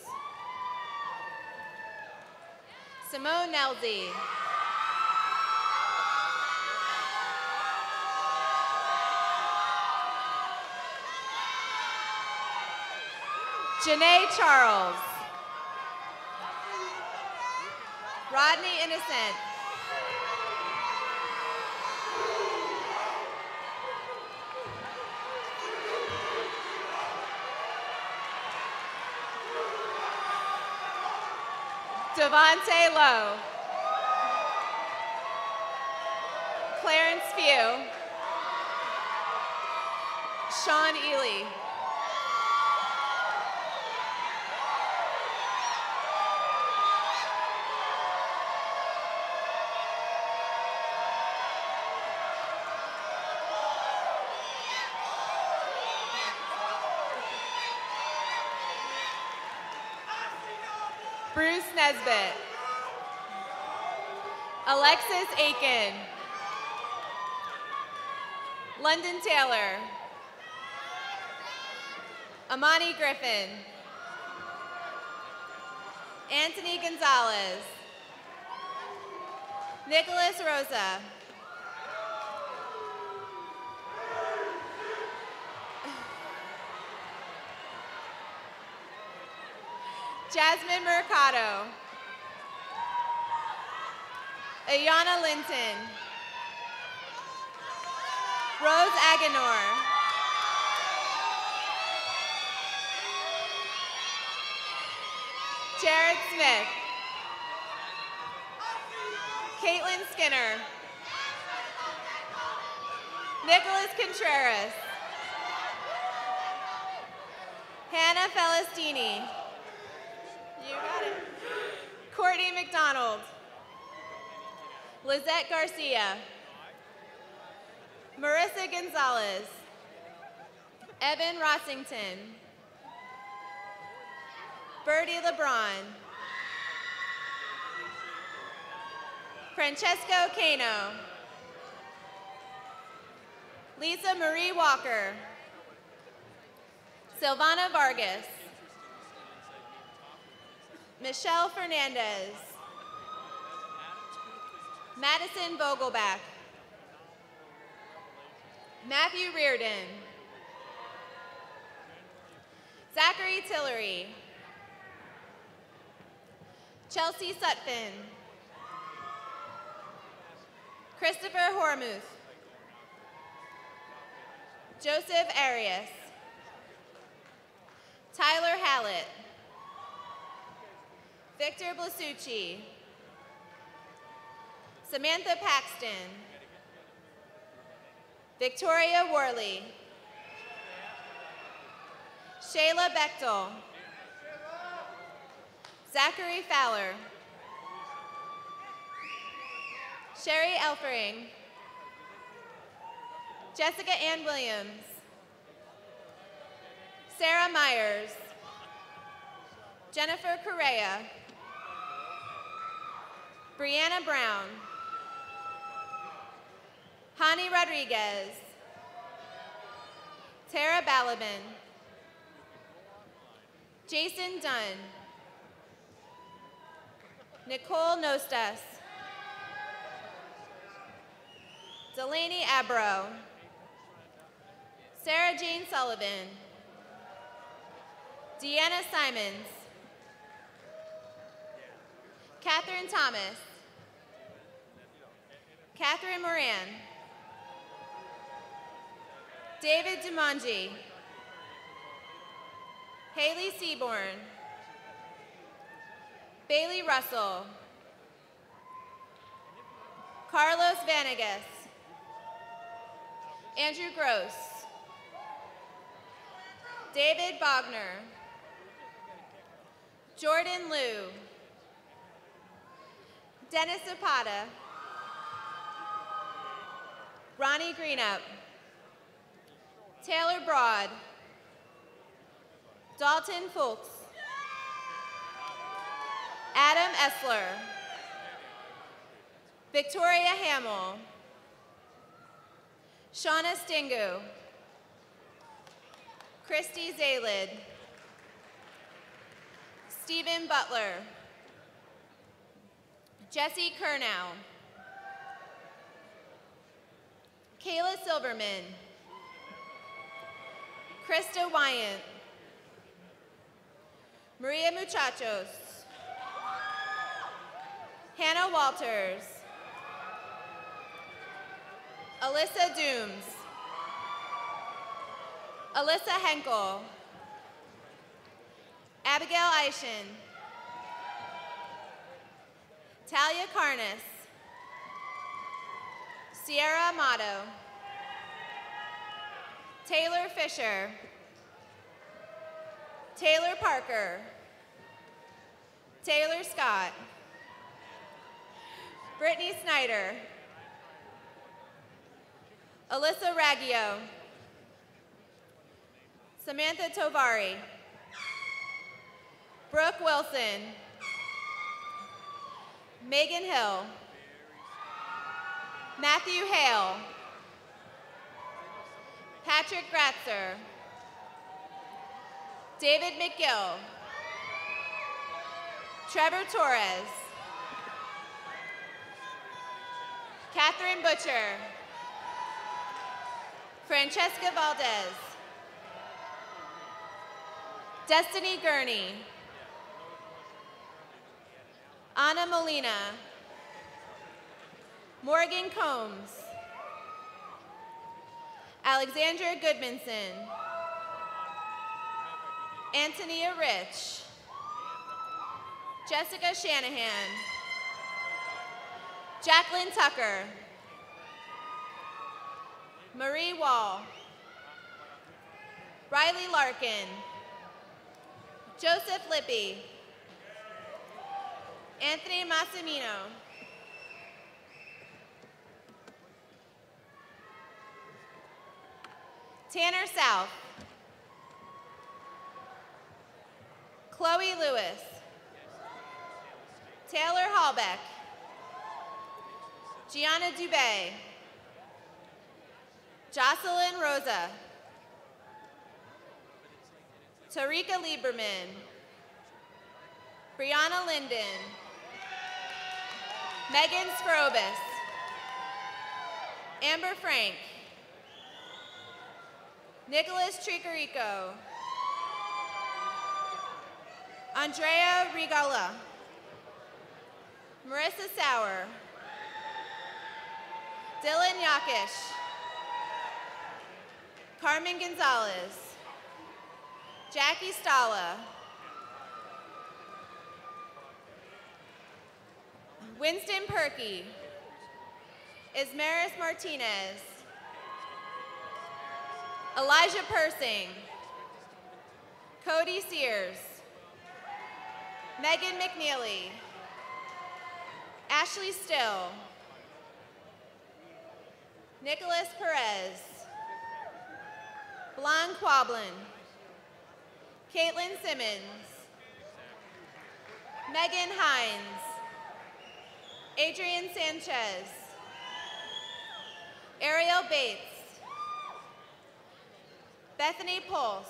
Simone Nelzy. Janae Charles. Rodney Innocent. Devontae Lowe. Clarence Few. Sean Ely. Bruce Nesbitt. Alexis Aiken. London Taylor. Amani Griffin. Anthony Gonzalez. Nicholas Rosa. Jasmine Mercado. Ayana Linton. Rose Aganor. Jared Smith. Caitlin Skinner. Nicholas Contreras. Hannah Felestini. You got it. Courtney McDonald. Lizette Garcia. Marissa Gonzalez. Evan Rossington. Birdie LeBron. Francesco Cano. Lisa Marie Walker. Silvana Vargas. Michelle Fernandez. Madison Vogelback. Matthew Reardon. Zachary Tillery. Chelsea Sutphin. Christopher Hormuth. Joseph Arias. Tyler Hallett. Victor Blasucci. Samantha Paxton. Victoria Worley. Shayla Bechtel. Zachary Fowler. Sherry Elfering. Jessica Ann Williams. Sarah Myers. Jennifer Correa. Brianna Brown. Hani Rodriguez. Tara Balabin. Jason Dunn. Nicole Nostas. Delaney Abro. Sarah Jane Sullivan. Deanna Simons. Catherine Thomas. Catherine Moran. David Dumangi. Haley Seaborn. Bailey Russell. Carlos Vanegas. Andrew Gross. David Bogner. Jordan Liu. Dennis Zapata. Ronnie Greenup, Taylor Broad, Dalton Fultz, Adam Essler, Victoria Hamill, Shauna Stingu, Christy Zaylid, Stephen Butler, Jesse Kernow, Kayla Silverman, Krista Wyant, Maria Muchachos, Hannah Walters, Alyssa Dooms, Alyssa Henkel, Abigail Eishen, Talia Carnes, Sierra Amato, Taylor Fisher, Taylor Parker, Taylor Scott, Brittany Snyder, Alyssa Raggio, Samantha Tovari, Brooke Wilson, Megan Hill, Matthew Hale, Patrick Gratzer, David McGill, Trevor Torres, Catherine Butcher, Francesca Valdez, Destiny Gurney, Anna Molina, Morgan Combs, Alexandra Goodmanson, Antonia Rich, Jessica Shanahan, Jacqueline Tucker, Marie Wall, Riley Larkin, Joseph Lippy, Anthony Massimino, Tanner South, Chloe Lewis, Taylor Hallbeck, Gianna Dubé, Jocelyn Rosa, Tarika Lieberman, Brianna Linden, Megan Sprobis, Amber Frank, Nicholas Tricarico, Andrea Rigala, Marissa Sauer, Dylan Yakish, Carmen Gonzalez, Jackie Stala, Winston Perky, Ismaris Martinez, Elijah Persing, Cody Sears, Megan McNeely, Ashley Still, Nicholas Perez, Blanc Quablin, Caitlin Simmons, Megan Hines, Adrian Sanchez, Ariel Bates, Bethany Pulse,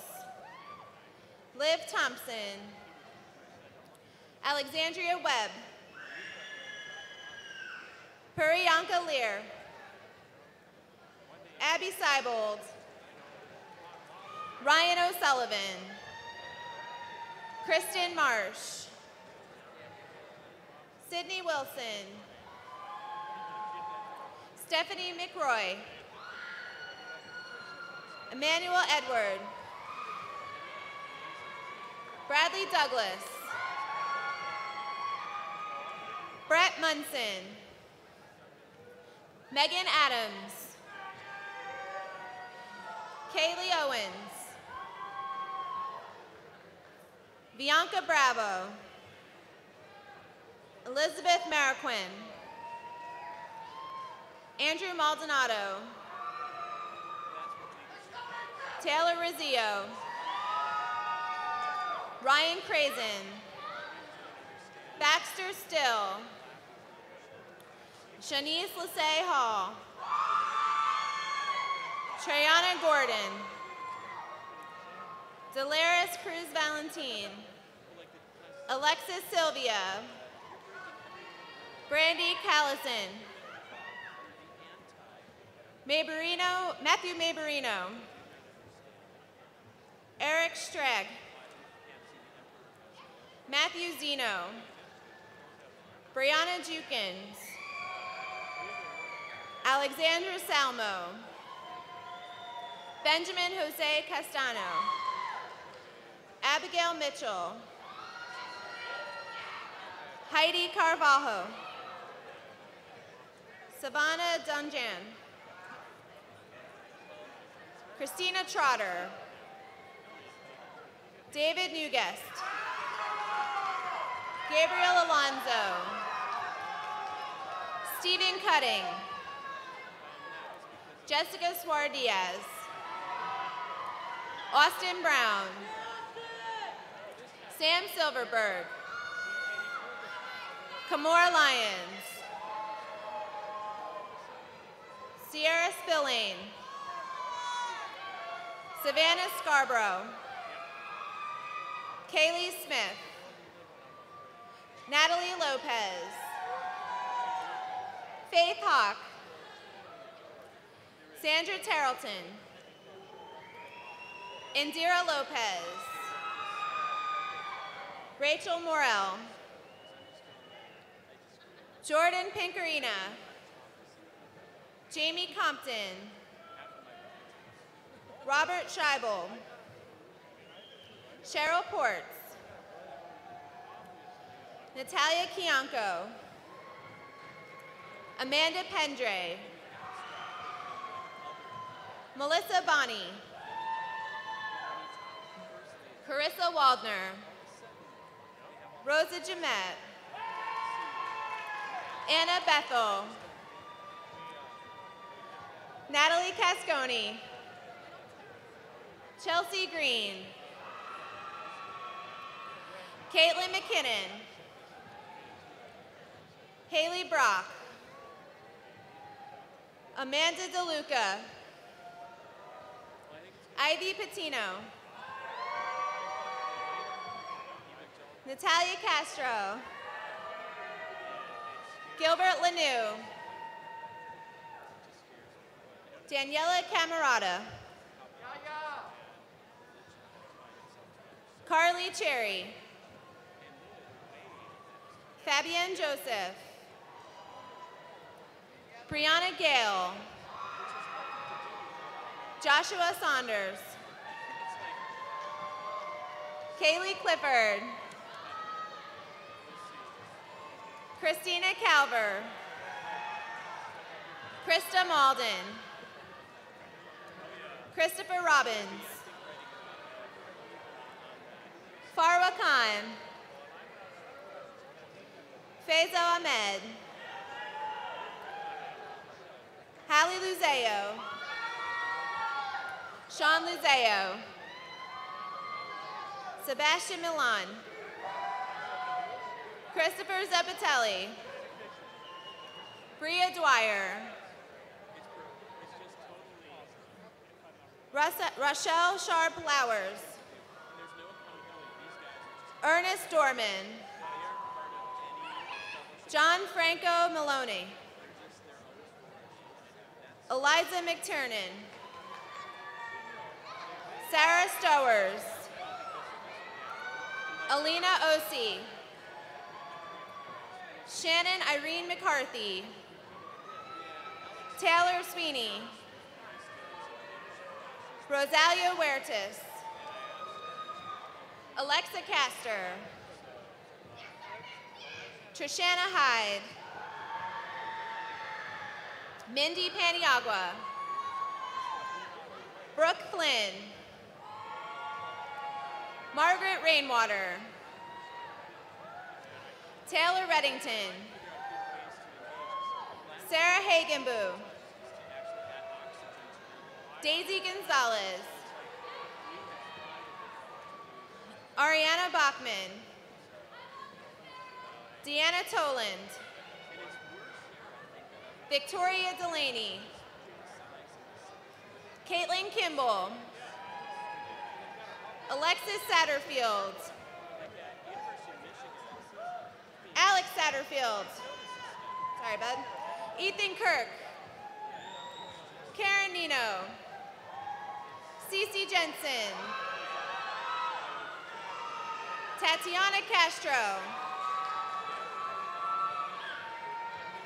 Liv Thompson, Alexandria Webb, Puriyanka Lear, Abby Seibold, Ryan O'Sullivan, Kristen Marsh, Sydney Wilson, Stephanie McRoy, Emmanuel Edward, Bradley Douglas, Brett Munson, Megan Adams, Kaylee Owens, Bianca Bravo, Elizabeth Marroquin, Andrew Maldonado, Taylor Rizzio, Ryan Crazen, Baxter Still, Shanice Lassay Hall, Treyana Gordon, Delaris Cruz Valentin, Alexis Sylvia, Brandy Callison, Matthew Maberino, Eric Stregg, Matthew Zeno, Brianna Jukins, Alexandra Salmo, Benjamin Jose Castano, Abigail Mitchell, Heidi Carvalho, Savannah Dunjan, Christina Trotter, David Newguest, Gabriel Alonzo, Stephen Cutting, Jessica Suarez, Austin Brown, Sam Silverberg, Kamora Lyons, Sierra Spillane, Savannah Scarborough, Kaylee Smith, Natalie Lopez, Faith Hawk, Sandra Tarleton, Indira Lopez, Rachel Morell, Jordan Pinkarina, Jamie Compton, Robert Scheibel, Cheryl Ports, Natalia Kianco, Amanda Pendre, Melissa Bonney, Carissa Waldner, Rosa Jamette, Anna Bethel, Natalie Casconi, Chelsea Green, Caitlin McKinnon, Haley Brock, Amanda DeLuca, Ivy Patino, Natalia Castro, Gilbert Lanou, Daniela Camerata, Carly Cherry, Fabienne Joseph, Brianna Gale, Joshua Saunders, Kaylee Clifford, Christina Calver, Krista Malden, Christopher Robbins, Farwa Khan, Faizo Ahmed, Hallie Luzeo, Sean Luzeo, Sebastian Milan, Christopher Zepatelli, Bria Dwyer, Rochelle Sharp Lowers, Ernest Dorman, John Franco Maloney, Eliza McTiernan, Sarah Stowers, Alina Osi, Shannon Irene McCarthy, Taylor Sweeney, Rosalia Huertas, Alexa Castor, Trishana Hyde, Mindy Paniagua, Brooke Flynn, Margaret Rainwater, Taylor Reddington, Sarah Hagenboo, Daisy Gonzalez, Bachman. Deanna Toland. Victoria Delaney. Caitlin Kimball. Alexis Satterfield. Alex Satterfield. Sorry, bud. Ethan Kirk. Karen Nino. Cece Jensen. Tatiana Castro.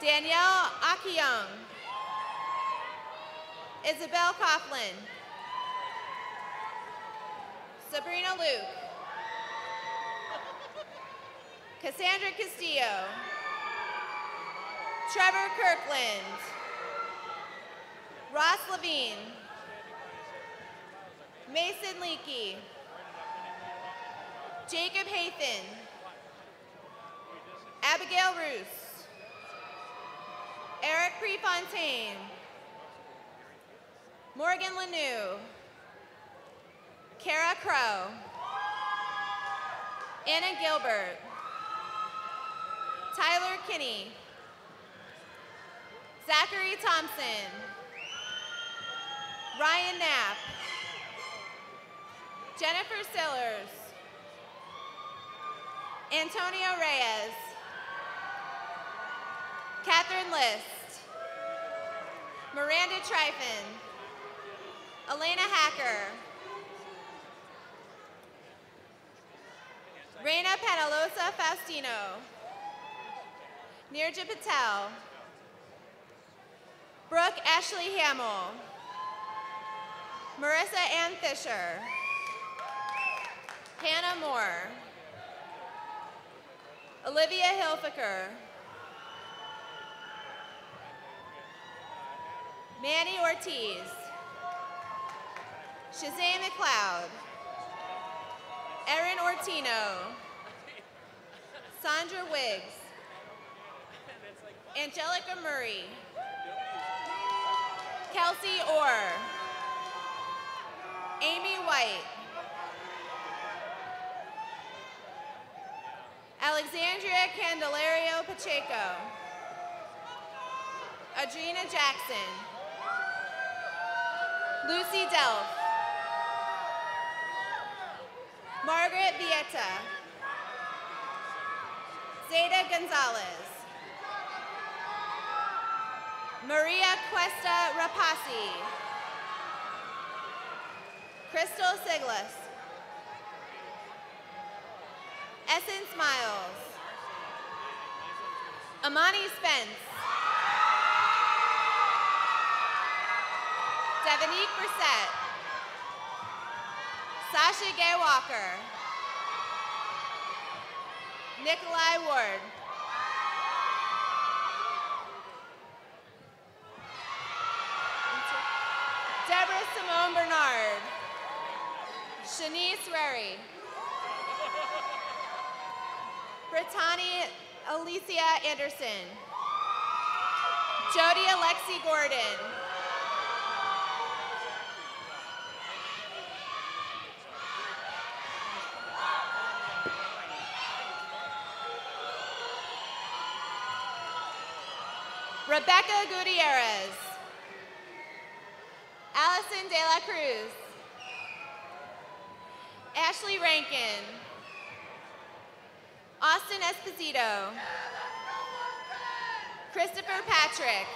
Danielle Akiyoung. Isabel Coughlin. Sabrina Luke. Cassandra Castillo. Trevor Kirkland. Ross Levine. Mason Leakey. Jacob Hathan. Abigail Roos. Eric Prefontaine. Morgan Lanou. Kara Crow. Anna Gilbert. Tyler Kinney. Zachary Thompson. Ryan Knapp. Jennifer Sillers. Antonio Reyes. Catherine List. Miranda Tryfon. Elena Hacker. Reina Panalosa Faustino. Nirja Patel. Brooke Ashley Hamill. Marissa Ann Fisher. Hannah Moore. Olivia Hilfiker. Manny Ortiz. Shazay McLeod. Erin Ortino. Sandra Wiggs. Angelica Murray. Kelsey Orr. Amy White. Alexandria Candelario Pacheco. Adrina Jackson. Lucy Delph. Margaret Vieta. Zeta Gonzalez. Maria Cuesta Rapasi. Crystal Siglas. Essence Miles. Amani Spence. Devonique Brissett. Sasha Gay Walker. Nikolai Ward. Deborah Simone Bernard. Shanice Rary. Brittany Alicia Anderson. Jody Alexi Gordon. Rebecca Gutierrez. Allison De La Cruz. Ashley Rankin. Austin Esposito. Christopher Patrick.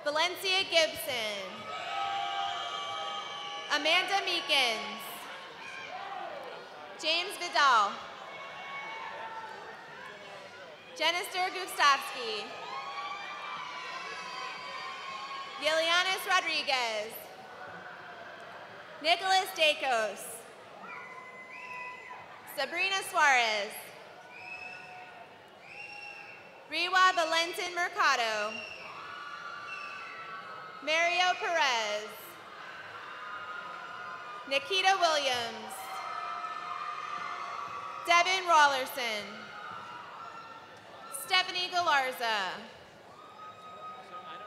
Valencia Gibson. Amanda Meekins. James Vidal. Jenister Gustafsky. Yelianis Rodriguez. Nicholas Dacos. Sabrina Suarez. Riwa Valentin Mercado. Mario Perez. Nikita Williams. Devin Rollerson. Stephanie Galarza.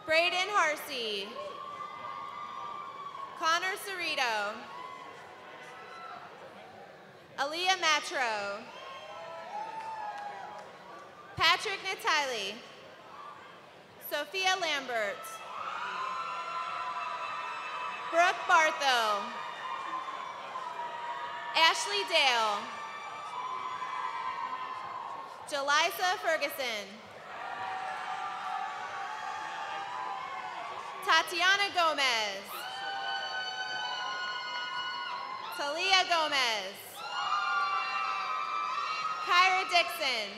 Braden Harsey. Connor Cerrito. Talia Matro. Patrick Natali. Sophia Lambert. Brooke Bartho. Ashley Dale. Jelisa Ferguson. Tatiana Gomez. Talia Gomez. Kyra Dixon.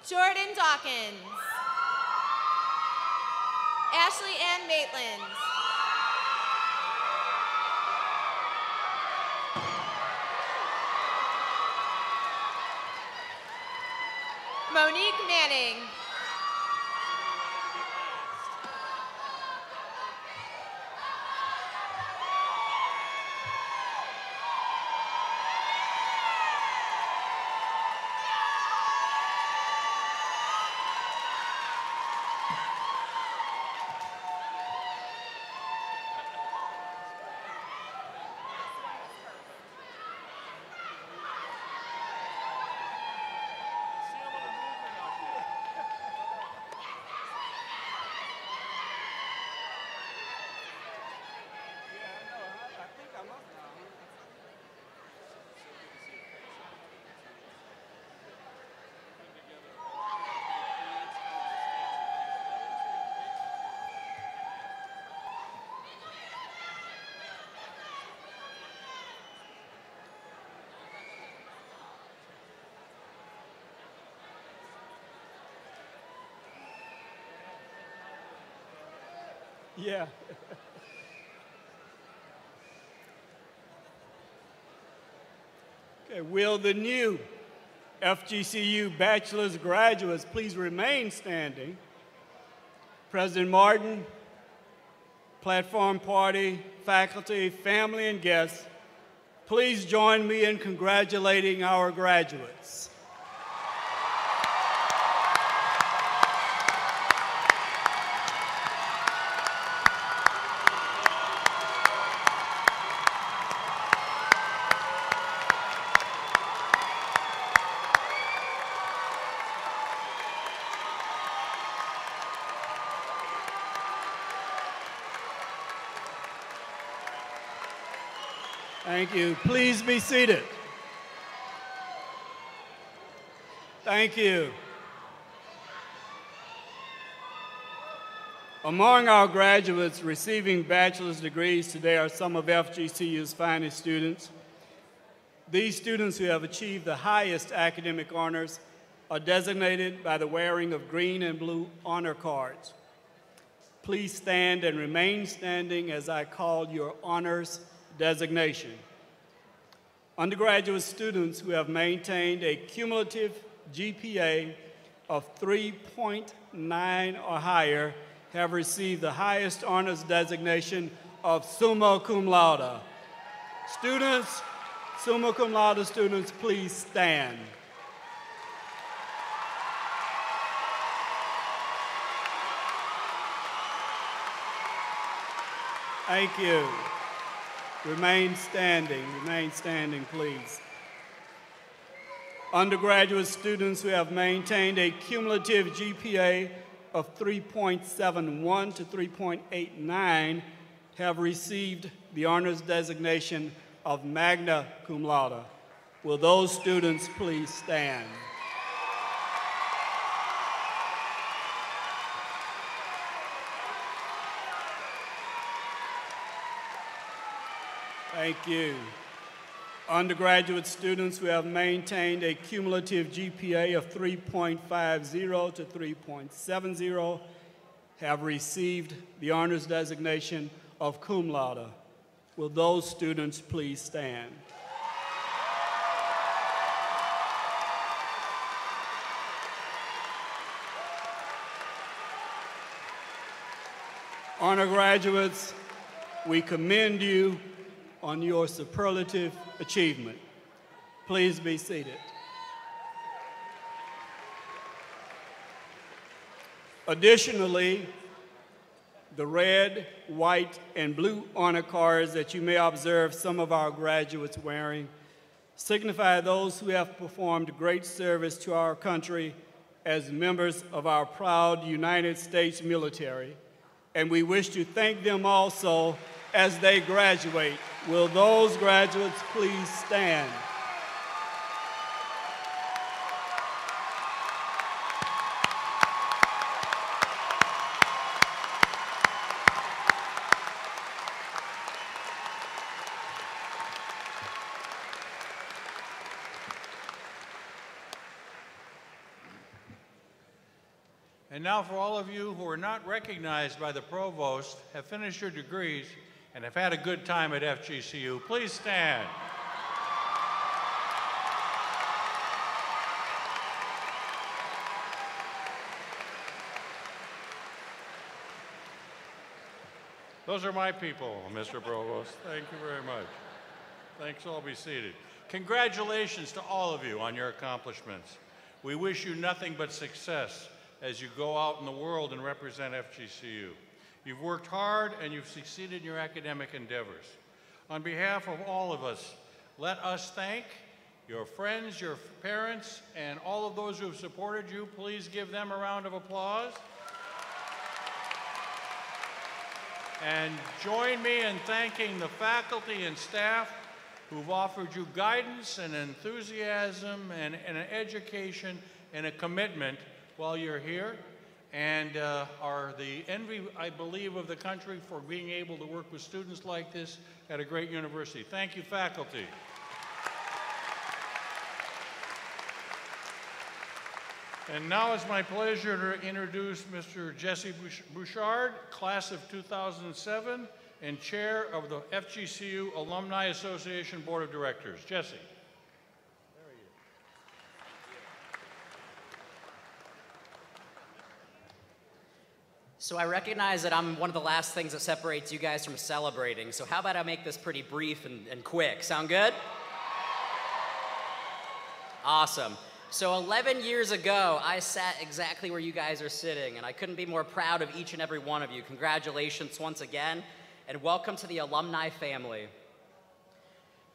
Jordan Dawkins. Ashley Ann Maitland. Monique Manning. Yeah. Okay, will the new FGCU Bachelor's graduates please remain standing? President Martin, platform party, faculty, family, and guests, please join me in congratulating our graduates. Thank you. Please be seated. Thank you. Among our graduates receiving bachelor's degrees today are some of FGCU's finest students. These students who have achieved the highest academic honors are designated by the wearing of green and blue honor cards. Please stand and remain standing as I call your honors designation. Undergraduate students who have maintained a cumulative GPA of 3.9 or higher have received the highest honors designation of summa cum laude. Students, summa cum laude students, please stand. Thank you. Remain standing, please. Undergraduate students who have maintained a cumulative GPA of 3.71 to 3.89 have received the honors designation of magna cum laude. Will those students please stand? Thank you. Undergraduate students who have maintained a cumulative GPA of 3.50 to 3.70 have received the honors designation of cum laude. Will those students please stand? Honor graduates, we commend you on your superlative achievement. Please be seated. Additionally, the red, white, and blue honor cards that you may observe some of our graduates wearing signify those who have performed great service to our country as members of our proud United States military, and we wish to thank them also as they graduate. Will those graduates please stand? And now for all of you who are not recognized by the provost, have finished your degrees, and have had a good time at FGCU, please stand. Those are my people, Mr. Provost. Thank you very much. Thanks, all be seated. Congratulations to all of you on your accomplishments. We wish you nothing but success as you go out in the world and represent FGCU. You've worked hard and you've succeeded in your academic endeavors. On behalf of all of us, let us thank your friends, your parents, and all of those who have supported you. Please give them a round of applause. And join me in thanking the faculty and staff who've offered you guidance and enthusiasm and an education and a commitment while you're here, and are the envy, I believe, of the country for being able to work with students like this at a great university. Thank you, faculty. And now it's my pleasure to introduce Mr. Jesse Bouchard, class of 2007, and chair of the FGCU Alumni Association Board of Directors. Jesse. So I recognize that I'm one of the last things that separates you guys from celebrating, so how about I make this pretty brief and quick? Sound good? Awesome. So 11 years ago, I sat exactly where you guys are sitting, and I couldn't be more proud of each and every one of you. Congratulations once again, and welcome to the alumni family.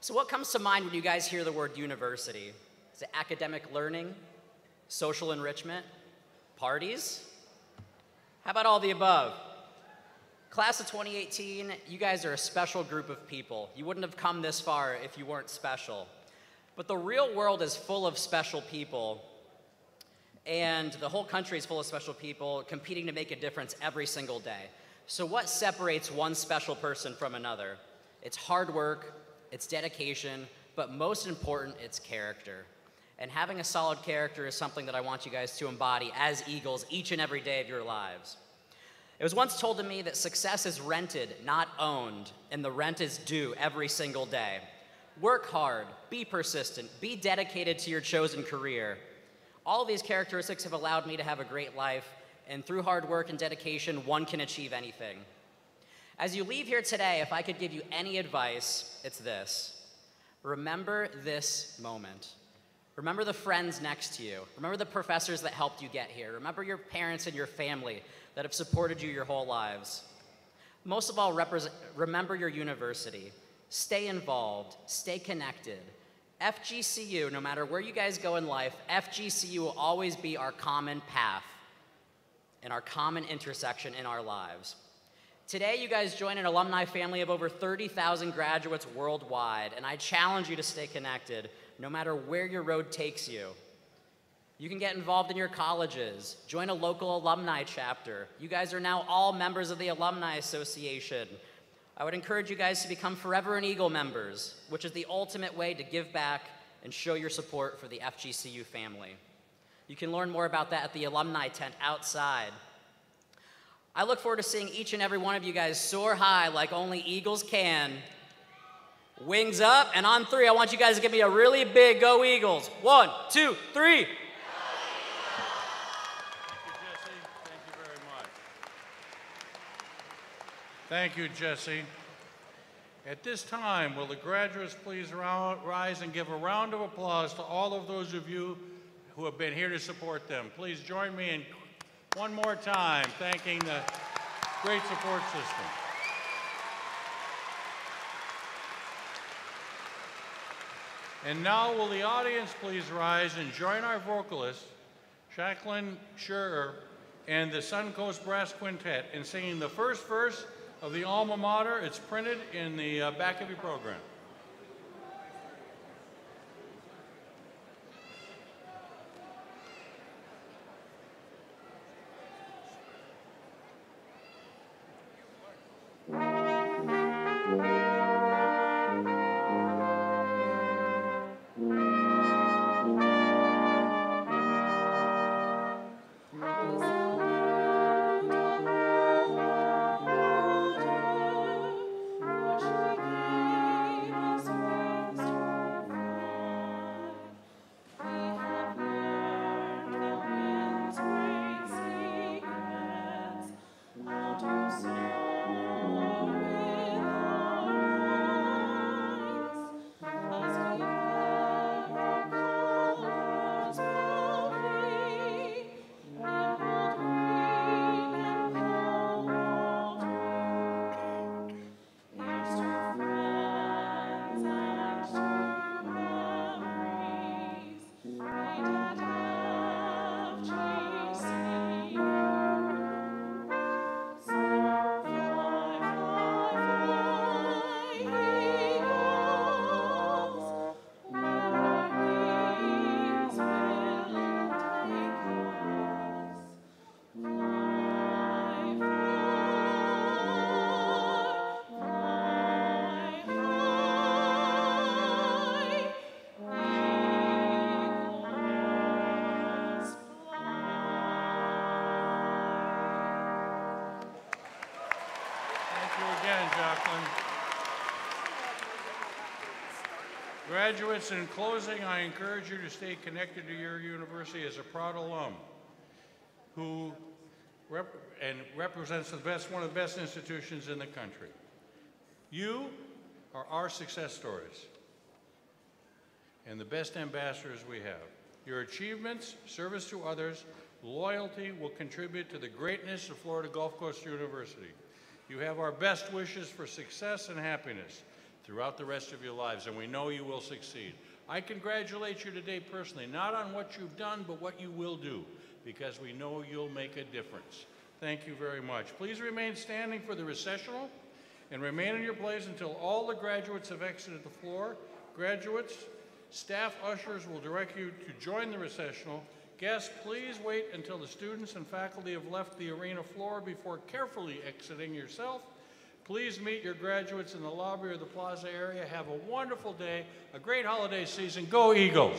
So what comes to mind when you guys hear the word university? Is it academic learning, social enrichment, parties? How about all the above? Class of 2018, you guys are a special group of people. You wouldn't have come this far if you weren't special. But the real world is full of special people, and the whole country is full of special people competing to make a difference every single day. So what separates one special person from another? It's hard work, it's dedication, but most important, it's character. And having a solid character is something that I want you guys to embody as Eagles each and every day of your lives. It was once told to me that success is rented, not owned, and the rent is due every single day. Work hard, be persistent, be dedicated to your chosen career. All of these characteristics have allowed me to have a great life, and through hard work and dedication, one can achieve anything. As you leave here today, if I could give you any advice, it's this. Remember this moment. Remember the friends next to you. Remember the professors that helped you get here. Remember your parents and your family that have supported you your whole lives. Most of all, remember your university. Stay involved, stay connected. FGCU, no matter where you guys go in life, FGCU will always be our common path and our common intersection in our lives. Today, you guys join an alumni family of over 30,000 graduates worldwide, and I challenge you to stay connected no matter where your road takes you. You can get involved in your colleges, join a local alumni chapter. You guys are now all members of the Alumni Association. I would encourage you guys to become Forever an Eagle members, which is the ultimate way to give back and show your support for the FGCU family. You can learn more about that at the alumni tent outside. I look forward to seeing each and every one of you guys soar high like only Eagles can. Wings up, and on three, I want you guys to give me a really big go Eagles. 1, 2, 3. Thank you, Jesse. At this time, will the graduates please rise and give a round of applause to all of those of you who have been here to support them. Please join me in one more time, thanking the great support system. And now will the audience please rise and join our vocalist, Jacqueline Scherer, and the Suncoast Brass Quintet in singing the first verse of the alma mater. It's printed in the back of your program. Graduates, in closing, I encourage you to stay connected to your university as a proud alum who represents one of the best institutions in the country. You are our success stories and the best ambassadors we have. Your achievements, service to others, loyalty will contribute to the greatness of Florida Gulf Coast University. You have our best wishes for success and happiness throughout the rest of your lives, and we know you will succeed. I congratulate you today personally, not on what you've done, but what you will do, because we know you'll make a difference. Thank you very much. Please remain standing for the recessional and remain in your place until all the graduates have exited the floor. Graduates, staff ushers will direct you to join the recessional. Guests, please wait until the students and faculty have left the arena floor before carefully exiting yourself. Please meet your graduates in the lobby or the plaza area. Have a wonderful day, a great holiday season. Go Eagles!